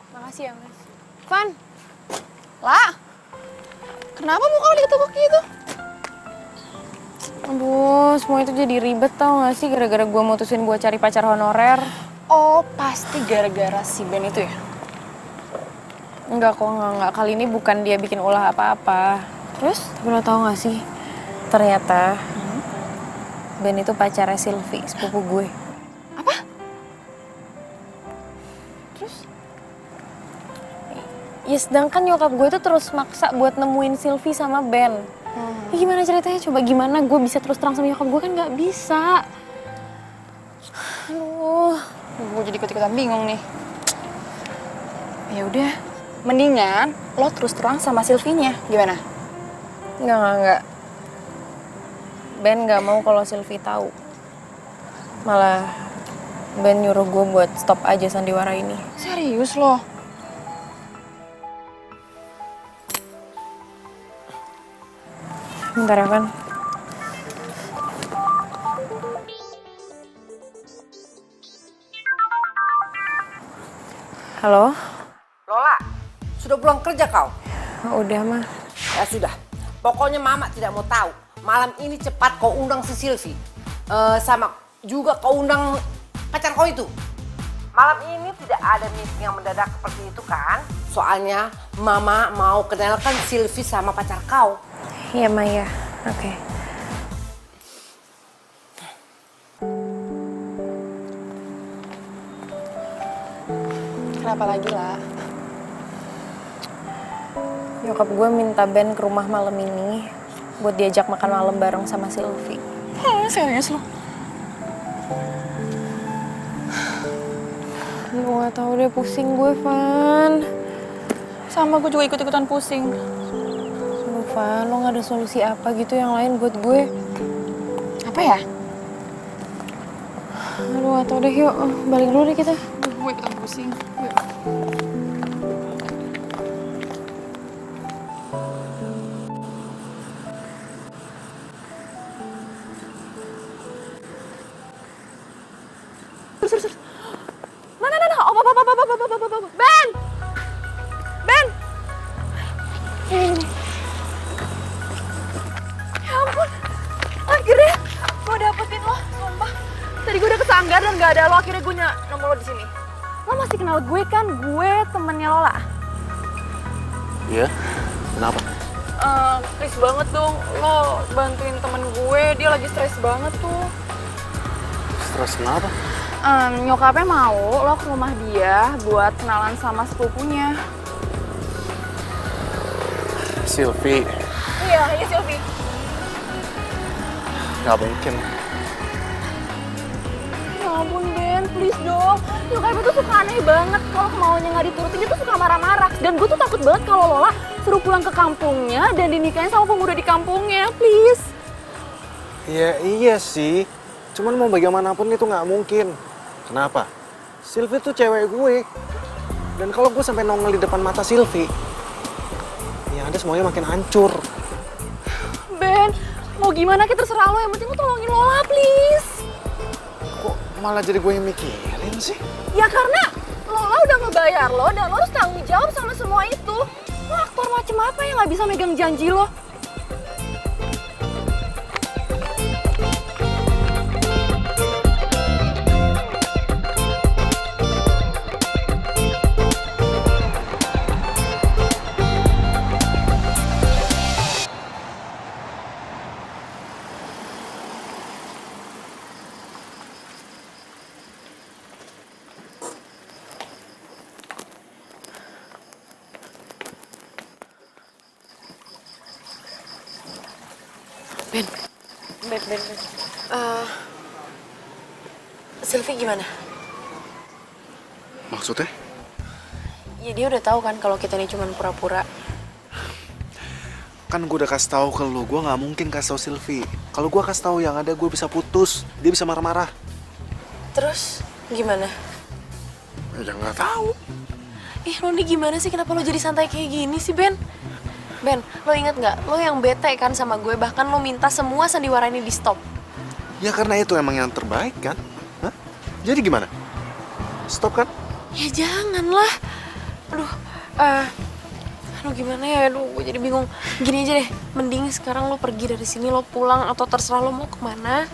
Makasih ya, Mas. Van! Lah! Kenapa muka lo diketuk gitu? Aduh, semua itu jadi ribet tau gak sih gara-gara gue mutusin buat cari pacar honorer. Oh, pasti gara-gara si Ben itu ya? Enggak kok, enggak. Kali ini bukan dia bikin ulah apa-apa. Terus? Tapi lo tau gak sih, ternyata Ben itu pacarnya Sylvie, sepupu gue. Ya sedangkan nyokap gue tuh terus maksa buat nemuin Sylvie sama Ben. Ya gimana ceritanya? Coba gimana gue bisa terus terang sama nyokap gue kan nggak bisa. Aduh. Gue jadi ikut-ikutan bingung nih. Ya udah, mendingan lo terus terang sama Sylvie-nya. Gimana? Enggak. Ben nggak mau kalau Sylvie tahu. Malah Ben nyuruh gue buat stop aja sandiwara ini. Serius lo? Bentar ya, Van. Halo? Lola, sudah pulang kerja kau? Udah, mah. Ya sudah, pokoknya mama tidak mau tahu. Malam ini cepat kau undang si Sylvie. Sama juga kau undang pacar kau itu. Malam ini tidak ada meeting yang mendadak seperti itu kan? Soalnya mama mau kenalkan Sylvie sama pacar kau. Iya, Maya. Oke. Kenapa lagi lah? Nyokap gue minta Ben ke rumah malam ini buat diajak makan malam bareng sama Sylvie. Serius lo? Gue gak tau deh, pusing gue, Van. Sama gue juga ikut-ikutan pusing. Aduh, Van, lo gak ada solusi apa gitu yang lain buat gue? Apa ya? Aduh, gak tau deh, yuk. Balik dulu deh kita. Gue ikutan pusing. Yuk. Ben! Ben! Tadi gue udah kesanggar dan gak ada lo, akhirnya gue nemu lo di sini. Lo masih kenal gue kan? Gue temennya Lola. Iya? Kenapa? Please banget dong, lo bantuin temen gue, dia lagi stres banget tuh. Stres kenapa? Nyokapnya mau lo ke rumah dia buat kenalan sama sepupunya. Sylvie, Iya Sylvie. nggak mungkin. Ya ampun Ben, please dong. Nyokapnya tuh suka aneh banget kalau maunya nggak diturutin, dia tuh suka marah-marah. Dan gue tuh takut banget kalau Lola suruh pulang ke kampungnya dan dinikahin sama pemuda di kampungnya, please. Iya sih, cuman mau bagaimanapun itu nggak mungkin. Kenapa? Sylvie tuh cewek gue. Dan kalau gue sampai nongol di depan mata Sylvie, ya ada semuanya makin hancur. Ben, mau gimana kita terserah lo, yang penting lo tolongin Lola, please. Kok malah jadi gue yang mikirin sih? Ya karena Lola udah ngebayar lo dan lo harus tanggung jawab sama semua itu. Lo aktor macem apa yang nggak bisa megang janji lo? Ben. Sylvie gimana? Maksudnya? Ya dia udah tahu kan kalau kita ini cuma pura-pura. Kan gue udah kasih tahu ke lu, gue nggak mungkin kasih tahu Sylvie. Kalau gue kasih tahu yang ada gue bisa putus, dia bisa marah-marah. Terus gimana? Ya nggak tahu. Lo nih gimana sih? Kenapa lo jadi santai kayak gini sih, Ben? Ben, lo inget nggak? Lo yang bete kan sama gue, bahkan lo minta semua sandiwara ini di stop. Ya karena itu emang yang terbaik kan? Hah? Jadi gimana? Stop kan? Ya janganlah. Aduh gimana ya? Aduh, gue jadi bingung. Gini aja deh, mending sekarang lo pergi dari sini, lo pulang atau terserah lo mau kemana.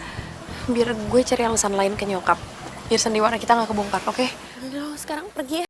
Biar gue cari alasan lain ke nyokap. Biar sandiwara kita nggak kebongkar, oke? Udah lo sekarang pergi ya.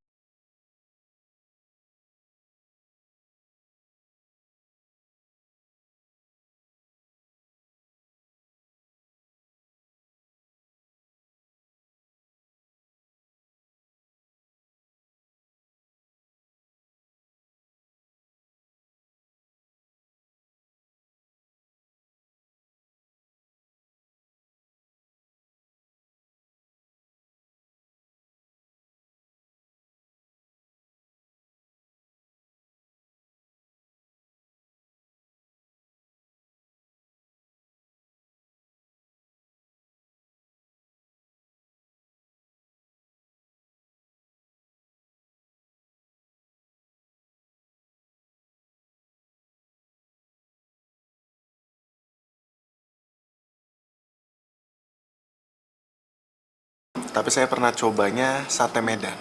Tapi saya pernah cobanya sate Medan.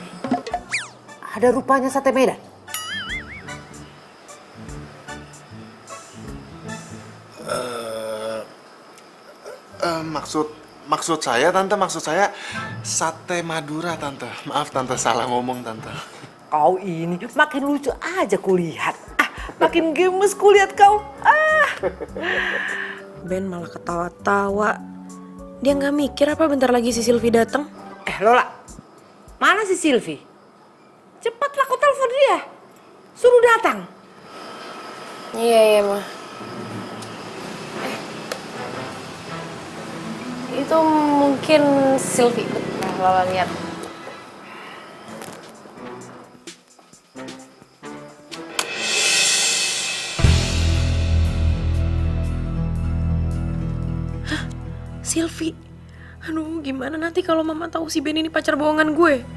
Ada rupanya sate Medan. Maksud saya, Tante, sate Madura, Tante. Maaf, Tante, salah ngomong, Tante. Kau ini makin lucu aja kulihat. Makin gemes kulihat kau. Ben malah ketawa-tawa. Dia nggak mikir apa bentar lagi si Sylvie datang. Lola, mana si Sylvie? Cepatlah kau telepon dia. Suruh datang. Iya, mah. Itu mungkin Sylvie. Nah, Lola lihat. Hah? Sylvie? Aduh, gimana nanti kalau mama tahu si Ben ini pacar bohongan gue?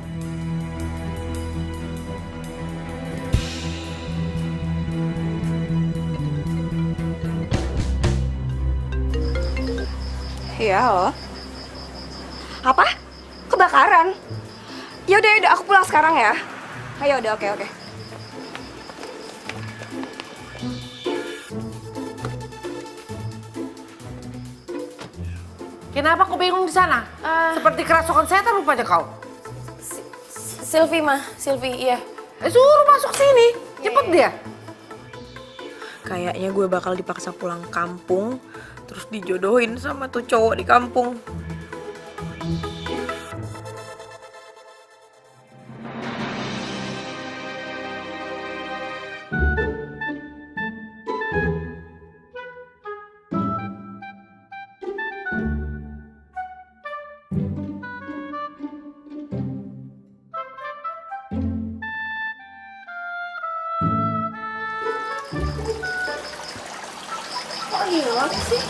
Iya, halo. Apa? Kebakaran? Yaudah, aku pulang sekarang ya. Ayo, udah, oke. Kenapa kau bingung di sana? Seperti kerasukan setan rupanya kau. Sylvie mah, Sylvie, iya. Suruh masuk sini, cepet dia. Kayaknya gue bakal dipaksa pulang kampung, terus dijodohin sama tuh cowok di kampung. Kok hilang sih?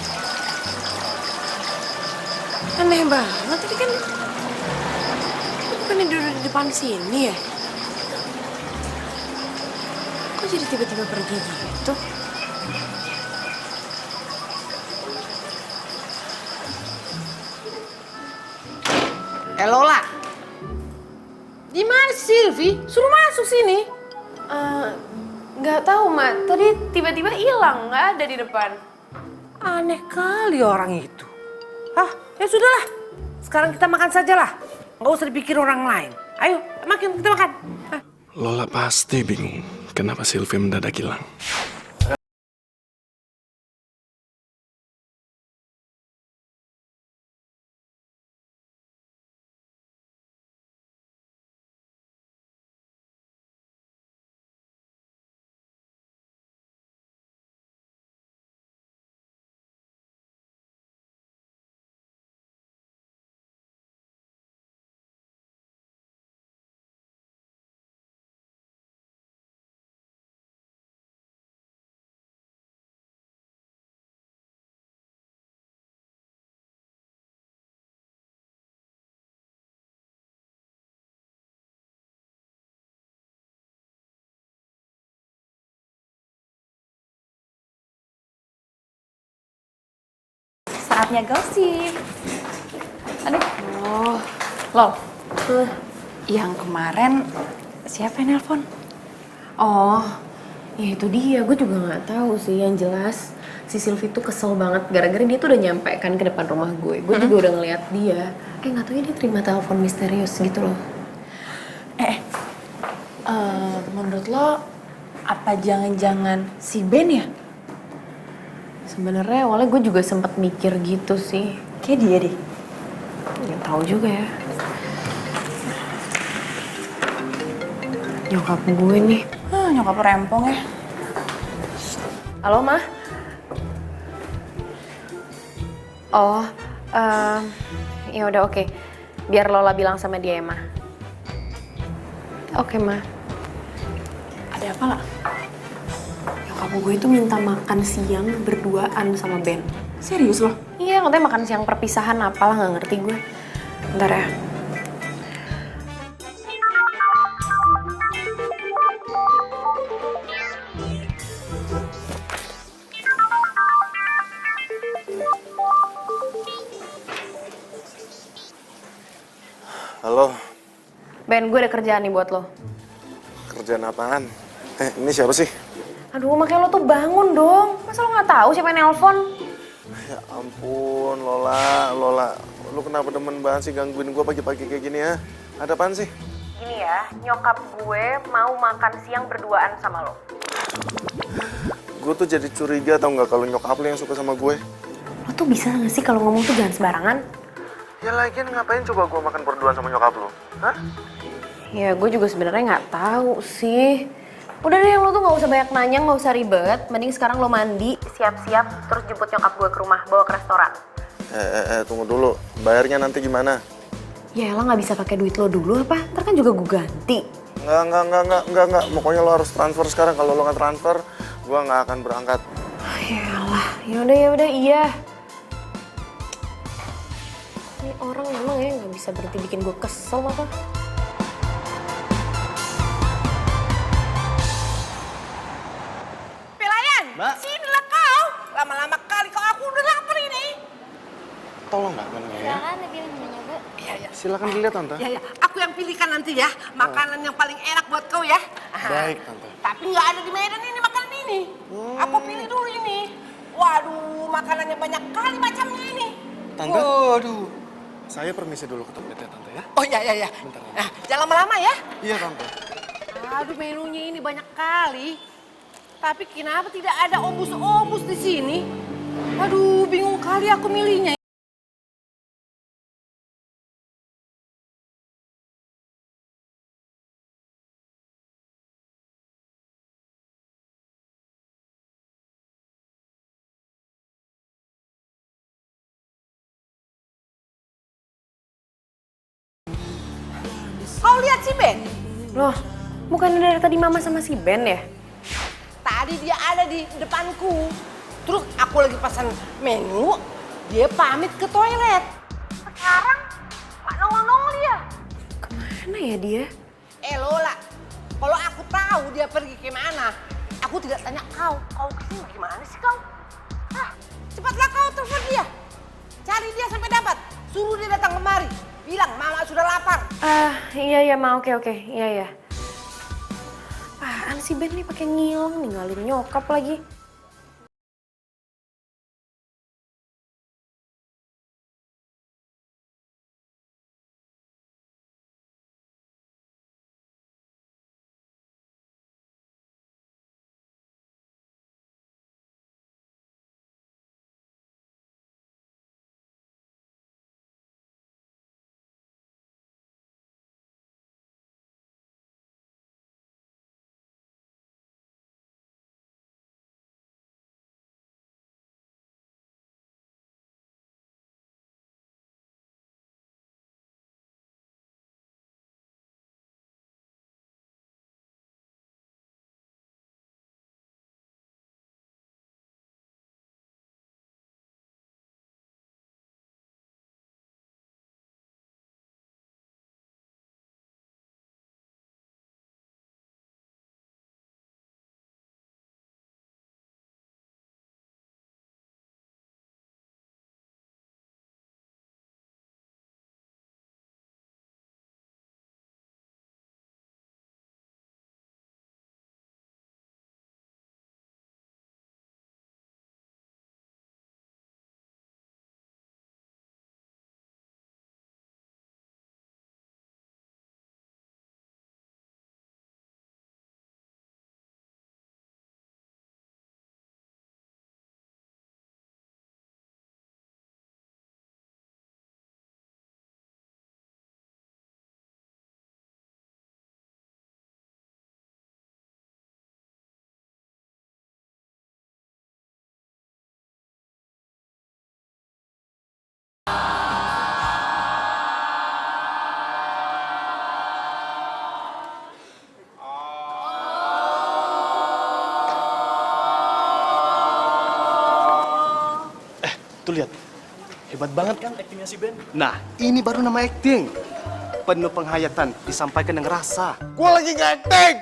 Aneh banget, tadi kan bukannya duduk di depan sini ya? Kok jadi tiba-tiba pergi gitu? Lola. Di mana Sylvie? Suruh masuk sini. Nggak tahu, Mak. Tadi tiba-tiba hilang, nggak ada di depan. Aneh kali orang itu. Ya sudahlah. Sekarang kita makan sajalah. Nggak usah dipikir orang lain. Ayo, makin kita makan. Lola pasti bingung kenapa Sylvie mendadak hilang. Saatnya gosip. Aduh. Oh, Lol. Yang kemarin siapa yang nelpon? Oh, ya itu dia. Gue juga nggak tahu sih. Yang jelas si Sylvie tuh kesel banget gara-gara dia tuh udah nyampe kan ke depan rumah gue. Gue juga udah ngeliat dia. Nggak tahu dia terima telepon misterius gitu loh. Menurut lo apa jangan-jangan si Ben ya? Sebenarnya awalnya gue juga sempat mikir gitu sih. Kayak dia deh. Nggak tahu juga ya. Nyokap gue nih. Nyokap lo rempong ya. Halo, Ma? Oh, ya udah oke. Biar Lola bilang sama dia ya, Ma. Oke, Ma. Ada apa lah? Nyokap gue itu minta makan siang berduaan sama Ben. Serius lo? Iya, katanya makan siang perpisahan apalah, nggak ngerti gue. Bentar ya. Halo, Ben, gue ada kerjaan nih buat lo. kerjaan apaan? Ini siapa sih? Aduh, makanya lo tuh bangun dong. Masa lo nggak tahu siapa yang nelpon? Ya ampun, Lola. Lu kenapa demen banget sih gangguin gue pagi-pagi kayak gini ya? Ada apaan sih? Gini ya, nyokap gue mau makan siang berduaan sama lo. Gue tuh jadi curiga tau nggak kalau nyokap lu yang suka sama gue. Lo tuh bisa nggak sih kalau ngomong tuh jangan sembarangan? Ya lagian ngapain coba gue makan berduaan sama nyokap lu? Hah? Ya gue juga sebenarnya nggak tahu sih. Udah deh, lo tuh nggak usah banyak nanya, nggak usah ribet. Mending sekarang lo mandi, siap-siap, terus jemput nyokap gue ke rumah, bawa ke restoran. Tunggu dulu. Bayarnya nanti gimana? Ya elah, nggak bisa pakai duit lo dulu apa? Ntar kan juga gue ganti. Enggak. Pokoknya lo harus transfer sekarang. Kalau lo nggak transfer, gue nggak akan berangkat. Ya elah, yaudah iya. Ini orang emang ya nggak bisa berhenti bikin gue kesel apa? Pelayan, Mbak. sinilah kau. Lama-lama kali kau, aku udah lapar ini. Tolong nggak menunya ya? Silakan pilih menunya, Bu. Iya. Silakan dilihat tante. Ya, aku yang pilihkan nanti ya. Makanan yang paling enak buat kau ya. Baik tante. Tapi nggak ada di Medan ini makanan ini. Aku pilih dulu ini. Waduh, makanannya banyak kali macamnya ini. Tante? Waduh. Saya permisi dulu ke toiletnya, Tante ya. Oh iya, iya, iya. Bentar. Nah, jangan lama-lama ya. Iya, Tante. Aduh, menunya ini banyak kali. Tapi kenapa tidak ada obus-obus di sini? Aduh, bingung kali aku milihnya. Kau lihat si Ben? Loh, bukannya dari tadi mama sama si Ben ya? Tadi dia ada di depanku. Terus aku lagi pesan menu, dia pamit ke toilet. Sekarang nggak nongol-nongol dia. Kemana ya dia? Lola, kalau aku tahu dia pergi kemana, aku tidak tanya kau. Kau kesini gimana sih kau? Cepatlah kau telepon dia. Cari dia sampai dapat. Suruh dia datang kemari. Bilang mama sudah lapar. Iya ma, oke, iya. Apaan sih Ben nih pakai ngilang ninggalin nyokap lagi? Tuh lihat, hebat banget kan aktingnya si Ben? Nah, ini baru nama akting. Penuh penghayatan, disampaikan dengan rasa. Gue lagi nge-acting!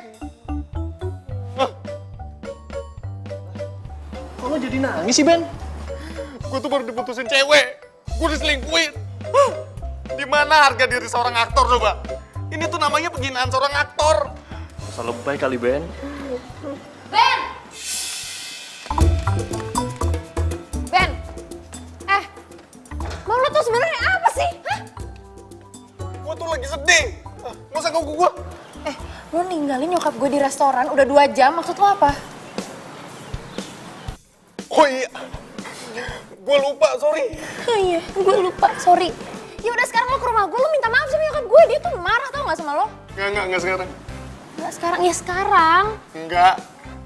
Kok lo jadi nangis sih, Ben? Gue tuh baru diputusin cewek. Gue diselingkuhin. Di mana harga diri seorang aktor coba? Ini tuh namanya penghinaan seorang aktor. Masa lebay kali, Ben. Ben! Mau lo tuh sebenarnya apa sih? Hah? Gue tuh lagi sedih. Gak usah ganggu gue. Lo ninggalin nyokap gue di restoran udah 2 jam, maksud lo apa? Oh iya. Gue lupa, sorry. Oh iya, gue lupa, sorry. Ya udah sekarang lo ke rumah gue, lo minta maaf sama nyokap gue. Dia tuh marah tau gak sama lo? Enggak sekarang. Enggak sekarang, ya sekarang. Enggak.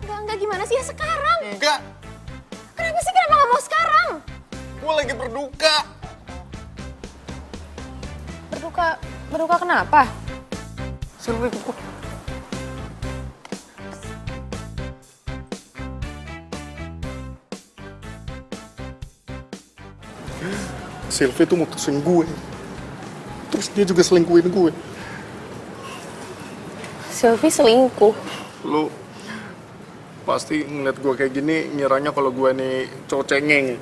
Enggak gimana sih ya sekarang? Enggak. Kenapa sih, kenapa gak mau sekarang? Gue lagi berduka. Berduka kenapa? Sylvie, gue... Sylvie tuh mutusin gue. Terus dia juga selingkuhin gue. Sylvie selingkuh. Lu pasti ngeliat gue kayak gini ngiranya kalau gue nih cowok cengeng.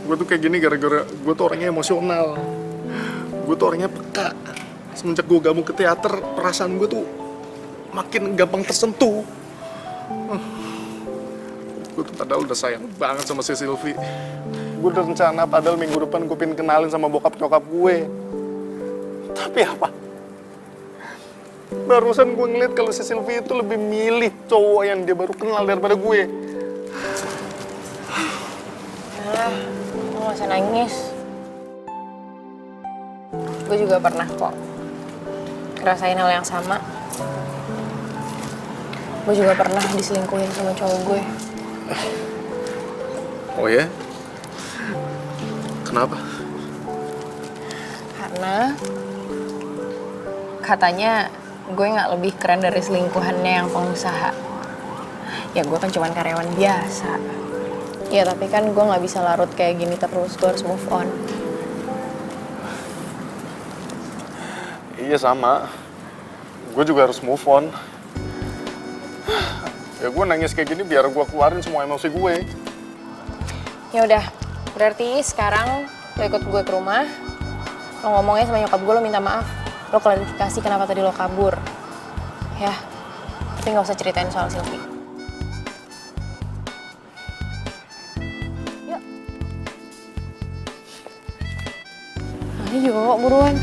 Gue tuh kayak gini gara-gara gue tuh orangnya emosional. Gue tuh orangnya peka. Semenjak gue gabung ke teater, perasaan gue tuh makin gampang tersentuh. Gue tuh padahal udah sayang banget sama si Sylvie. Gue udah rencana padahal minggu depan gue pengen kenalin sama bokap nyokap gue. Tapi apa? Barusan gue ngeliat kalau si Sylvie itu lebih milih cowok yang dia baru kenal daripada gue. Lo gak usah nangis. Gue juga pernah kok ngerasain hal yang sama. Gue juga pernah diselingkuhin sama cowok gue. Oh ya? Kenapa? Karena katanya gue nggak lebih keren dari selingkuhannya yang pengusaha. Ya gue kan cuman karyawan biasa. Ya tapi kan gue nggak bisa larut kayak gini terus, gue harus move on. Iya sama. Gue juga harus move on. Ya gue nangis kayak gini biar gue keluarin semua emosi gue. Ya udah, berarti sekarang lo ikut gue ke rumah. Lo ngomongnya sama nyokap gue, lo minta maaf. Lo klarifikasi kenapa tadi lo kabur. Ya, tapi nggak usah ceritain soal Sylvie. Yuk. Ayo, buruan.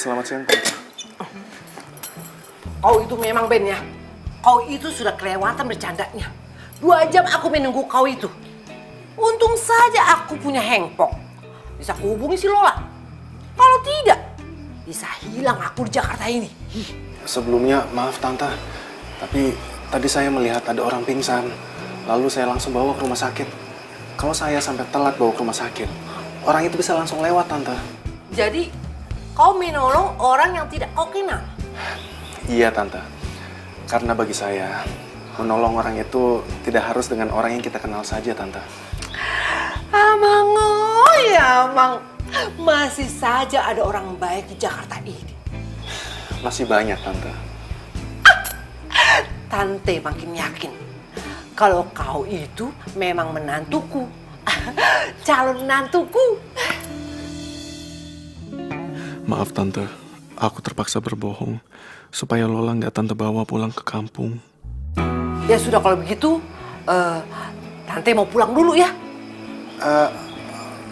Selamat siang, Tante. Kau itu memang Ben ya. Kau itu sudah kelewatan bercandanya. 2 jam aku menunggu kau itu. Untung saja aku punya handphone. Bisa kuhubungi si Lola. Kalau tidak, bisa hilang aku di Jakarta ini. Sebelumnya, maaf Tante. Tapi tadi saya melihat ada orang pingsan. Lalu saya langsung bawa ke rumah sakit. Kalau saya sampai telat bawa ke rumah sakit, orang itu bisa langsung lewat, Tante. Jadi, kau menolong orang yang tidak kau kenal. Iya, Tante. Karena bagi saya, menolong orang itu tidak harus dengan orang yang kita kenal saja, Tante. Amang, oh ya Amang. Masih saja ada orang baik di Jakarta ini. Masih banyak, Tante. Tante makin yakin kalau kau itu memang menantuku. Calon menantuku. Maaf, Tante. Aku terpaksa berbohong supaya Lola nggak Tante bawa pulang ke kampung. Ya sudah kalau begitu, Tante mau pulang dulu ya.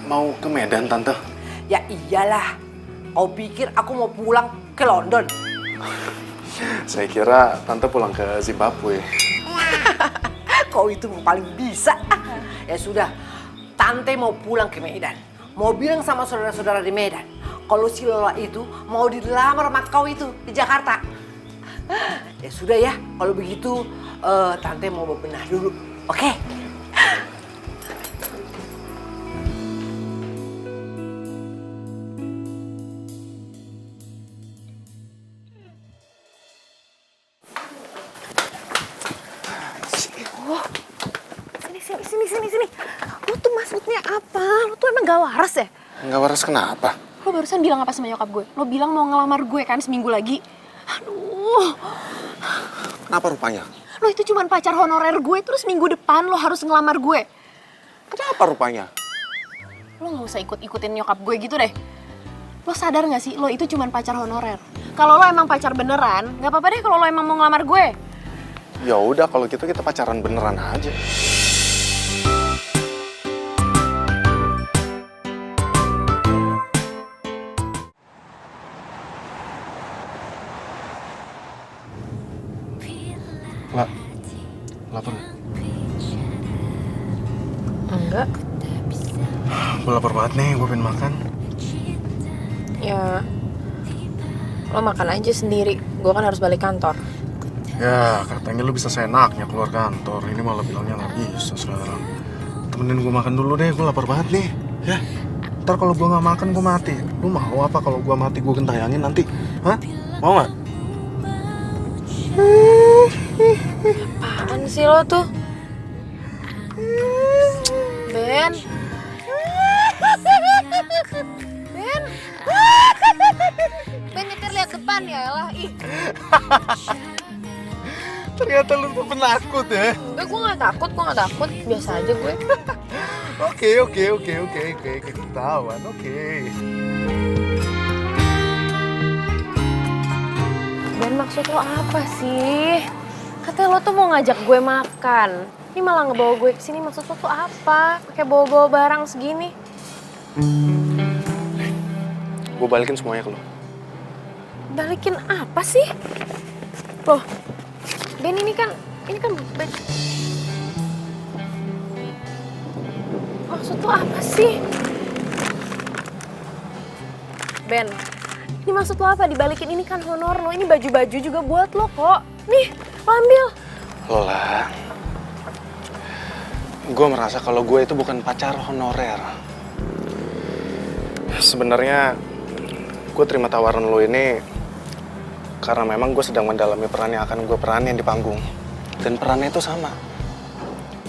Mau ke Medan, Tante? Ya iyalah. Kau pikir aku mau pulang ke London? Saya kira Tante pulang ke Zimbabwe. Kau itu paling bisa. Ya sudah, Tante mau pulang ke Medan. Mau bilang sama saudara-saudara di Medan kalau si Lola itu mau dilamar sama kau itu di Jakarta. Ya sudah ya, kalau begitu Tante mau bebenah dulu, oke? Sini. Lo tuh maksudnya apa? Lo tuh emang gak waras ya? Nggak waras kenapa? Lo barusan bilang apa sama nyokap gue? Lo bilang mau ngelamar gue kan seminggu lagi? Aduh. Kenapa rupanya? Lo itu cuma pacar honorer gue, terus minggu depan lo harus ngelamar gue. Kenapa rupanya? Lo gak usah ikut-ikutin nyokap gue gitu deh. Lo sadar gak sih, lo itu cuma pacar honorer. Kalau lo emang pacar beneran, gak apa-apa deh kalau lo emang mau ngelamar gue. Ya udah kalau gitu kita pacaran beneran aja. Lapar nggak? Enggak. Gue lapar banget nih, gue pengen makan. Ya, lo makan aja sendiri. Gue kan harus balik kantor. Ya, katanya lu bisa seenaknya keluar kantor. Ini malah bilangnya nggak bisa sekarang. Temenin gue makan dulu deh, gue lapar banget nih. Ya, ntar kalau gue nggak makan gue mati. Lu mau apa kalau gue mati gue gentayangin nanti? Hah? Mau nggak? Apaan sih lo tuh? Ben. Ben nyetir lihat depan ya lah. Ih. Ternyata lu tuh penakut ya. Enggak, gue gak takut. Biasa aja gue. Oke, ketahuan, oke. Ben, maksud lo apa sih? Katanya lo tuh mau ngajak gue makan. Ini malah ngebawa gue kesini, maksud lo tuh apa? Pakai bawa-bawa barang segini. Gue balikin semuanya ke lo. Balikin apa sih? Loh, Ben ini kan maksud lo apa sih? Ben, ini maksud lo apa? Dibalikin, ini kan honor lo, ini baju-baju juga buat lo kok. Nih, lo ambil. Lola, gue merasa kalau gue itu bukan pacar honorer. Sebenarnya gue terima tawaran lo ini karena memang gue sedang mendalami peran yang akan gue peranin di panggung. Dan perannya itu sama,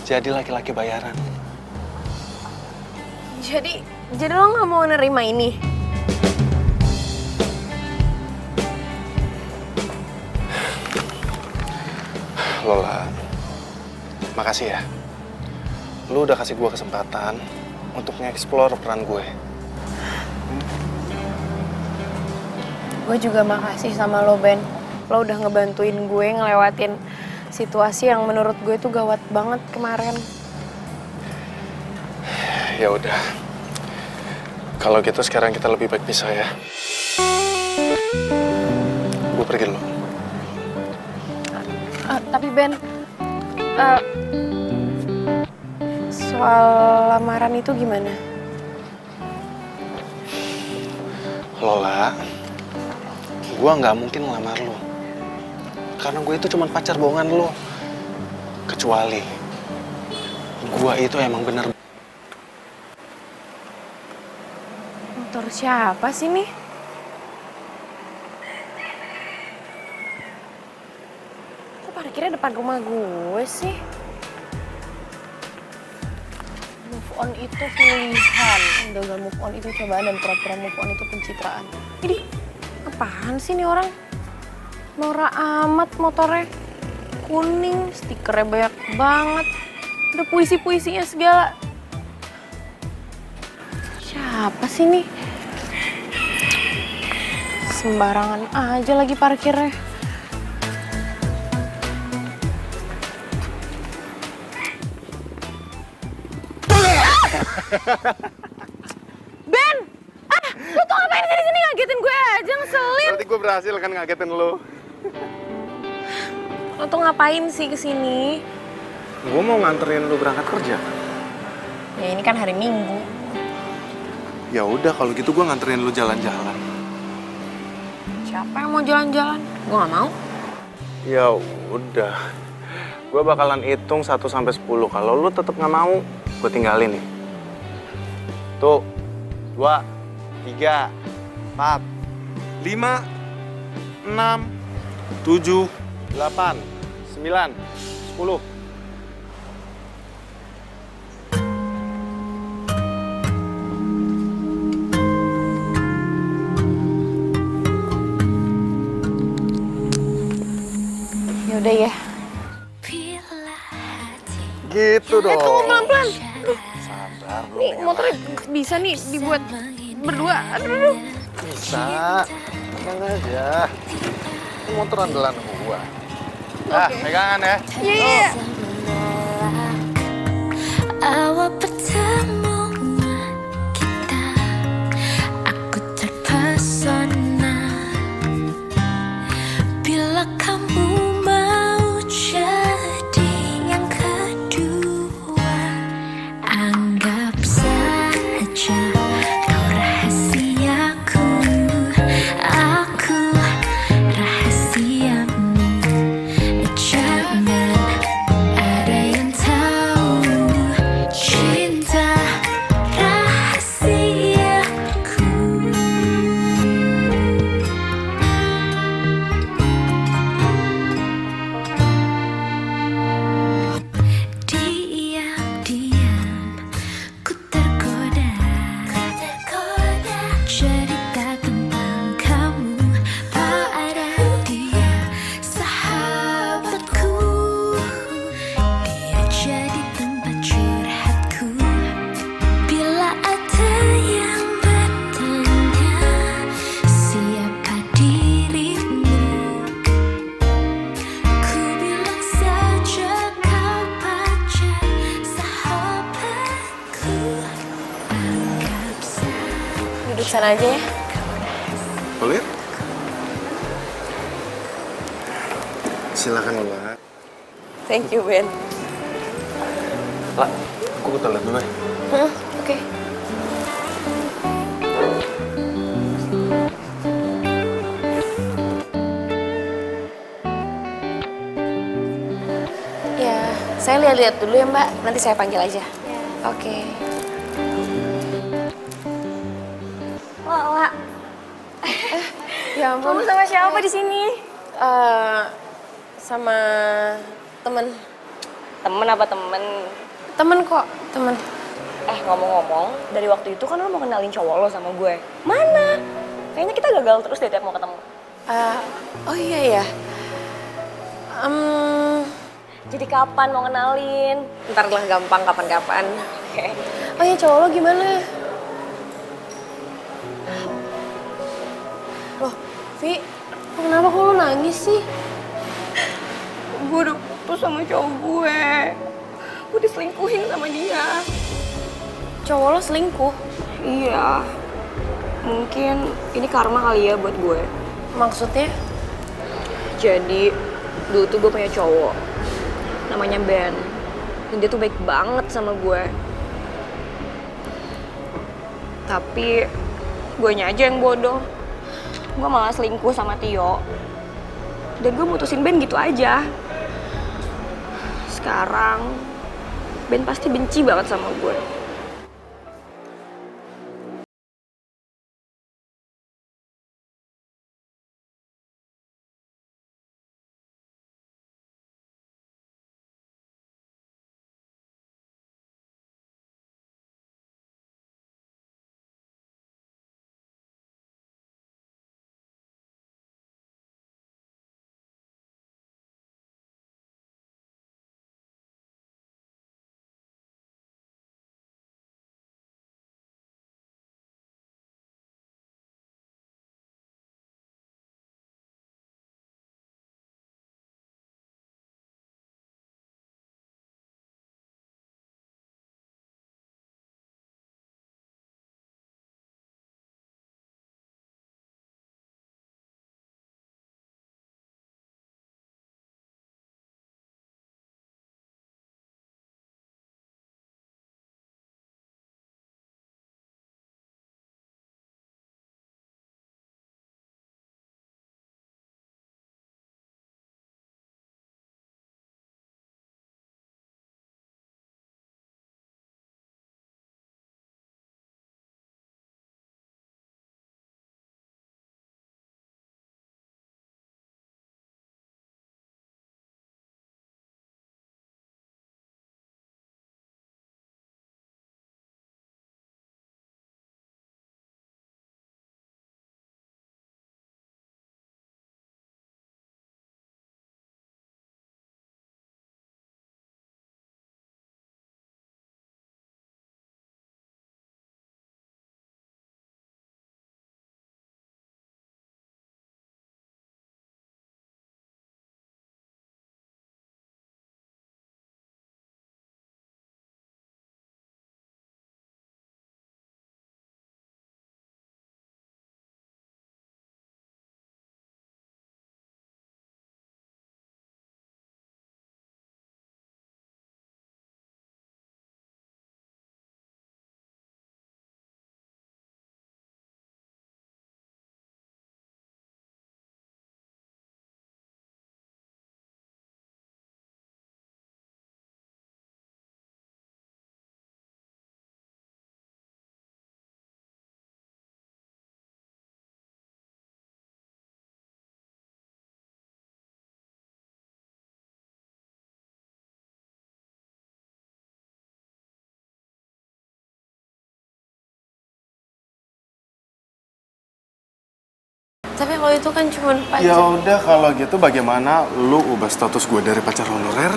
jadi laki-laki bayaran. Jadi lo nggak mau nerima ini? Lola, makasih ya. Lu udah kasih gue kesempatan untuk nge-explore peran gue. Gue juga makasih sama lo, Ben. Lo udah ngebantuin gue ngelewatin situasi yang menurut gue tuh gawat banget kemarin. Ya udah. Kalau gitu sekarang kita lebih baik pisah ya. Gue pergi dulu. Tapi Ben, soal lamaran itu gimana? Lola, gue nggak mungkin ngelamar lo. Karena gue itu cuma pacar bohongan lo. Kecuali gue itu emang bener. Motor siapa sih nih? Kok parkirnya depan rumah gue sih? Move on itu pilihan, gagal move on itu cobaan, dan pura-pura move on itu pencitraan. Ini apaan sih nih orang? Norak amat motornya. Kuning, stikernya banyak banget. Ada puisi-puisinya segala. Siapa sih nih? Sembarangan aja lagi parkirnya. Ben! Lu tuh ngapain sih di sini, ngagetin gue aja, ngeselin. Berarti gue berhasil kan ngagetin lo. Lu tuh ngapain sih kesini? Gue mau nganterin lo berangkat kerja. Ya ini kan hari Minggu. Ya udah kalau gitu gue nganterin lo jalan-jalan. Siapa yang mau jalan-jalan? Gue gak mau. Ya udah. Gue bakalan hitung 1 sampai 10. Kalau lo tetap nggak mau, gue tinggalin nih. Tuh, 2, 3, 4, 5, 6, 7, 8, 9, 10. Yaudah ya. Gitu dong. Tunggu pelan-pelan. Sabar lo. Nih motornya bisa nih dibuat berdua. Aduh. Bisa. Tenang aja. Ini motor andalan gua. Ah, pegangan ya. Iya. Awal pertemuan kita, aku terpesona bila kamu mau jadi yang kedua. Anggap saja kau rahasiaku, aku rahasiamu. Jangan ada yang tahu cinta duduk sana aja ya. Boleh? Silakan, Lola. Thank you, Ben. Lah, aku ke toilet dulu ya. Oke. Ya, saya lihat-lihat dulu ya Mbak. Nanti saya panggil aja. Oke. Lala, Ya ampun. kamu sama siapa di sini? Sama temen. Temen apa temen? Temen kok, temen. Ngomong-ngomong, dari waktu itu kan lo mau kenalin cowok lo sama gue. Mana? Kayaknya kita gagal terus deh tiap mau ketemu. Oh iya ya. Jadi kapan mau kenalin? Ntar lah gampang kapan-kapan. Oke. Oh iya, cowok lo gimana? Loh, Vi, kenapa kok lo nangis sih? Gue udah putus sama cowok gue. Gue diselingkuhin sama dia. Cowok lo selingkuh? Iya. Mungkin ini karma kali ya buat gue. Maksudnya? Jadi, dulu tuh gue punya cowok. Namanya Ben. Dan dia tuh baik banget sama gue. Tapi, guenya aja yang bodoh. Gue malah selingkuh sama Tio. Dan gue mutusin Ben gitu aja. Sekarang, Ben pasti benci banget sama gue. Tapi kalau itu kan cuma pacar. Ya udah kalau gitu bagaimana lu ubah status gue dari pacar honorer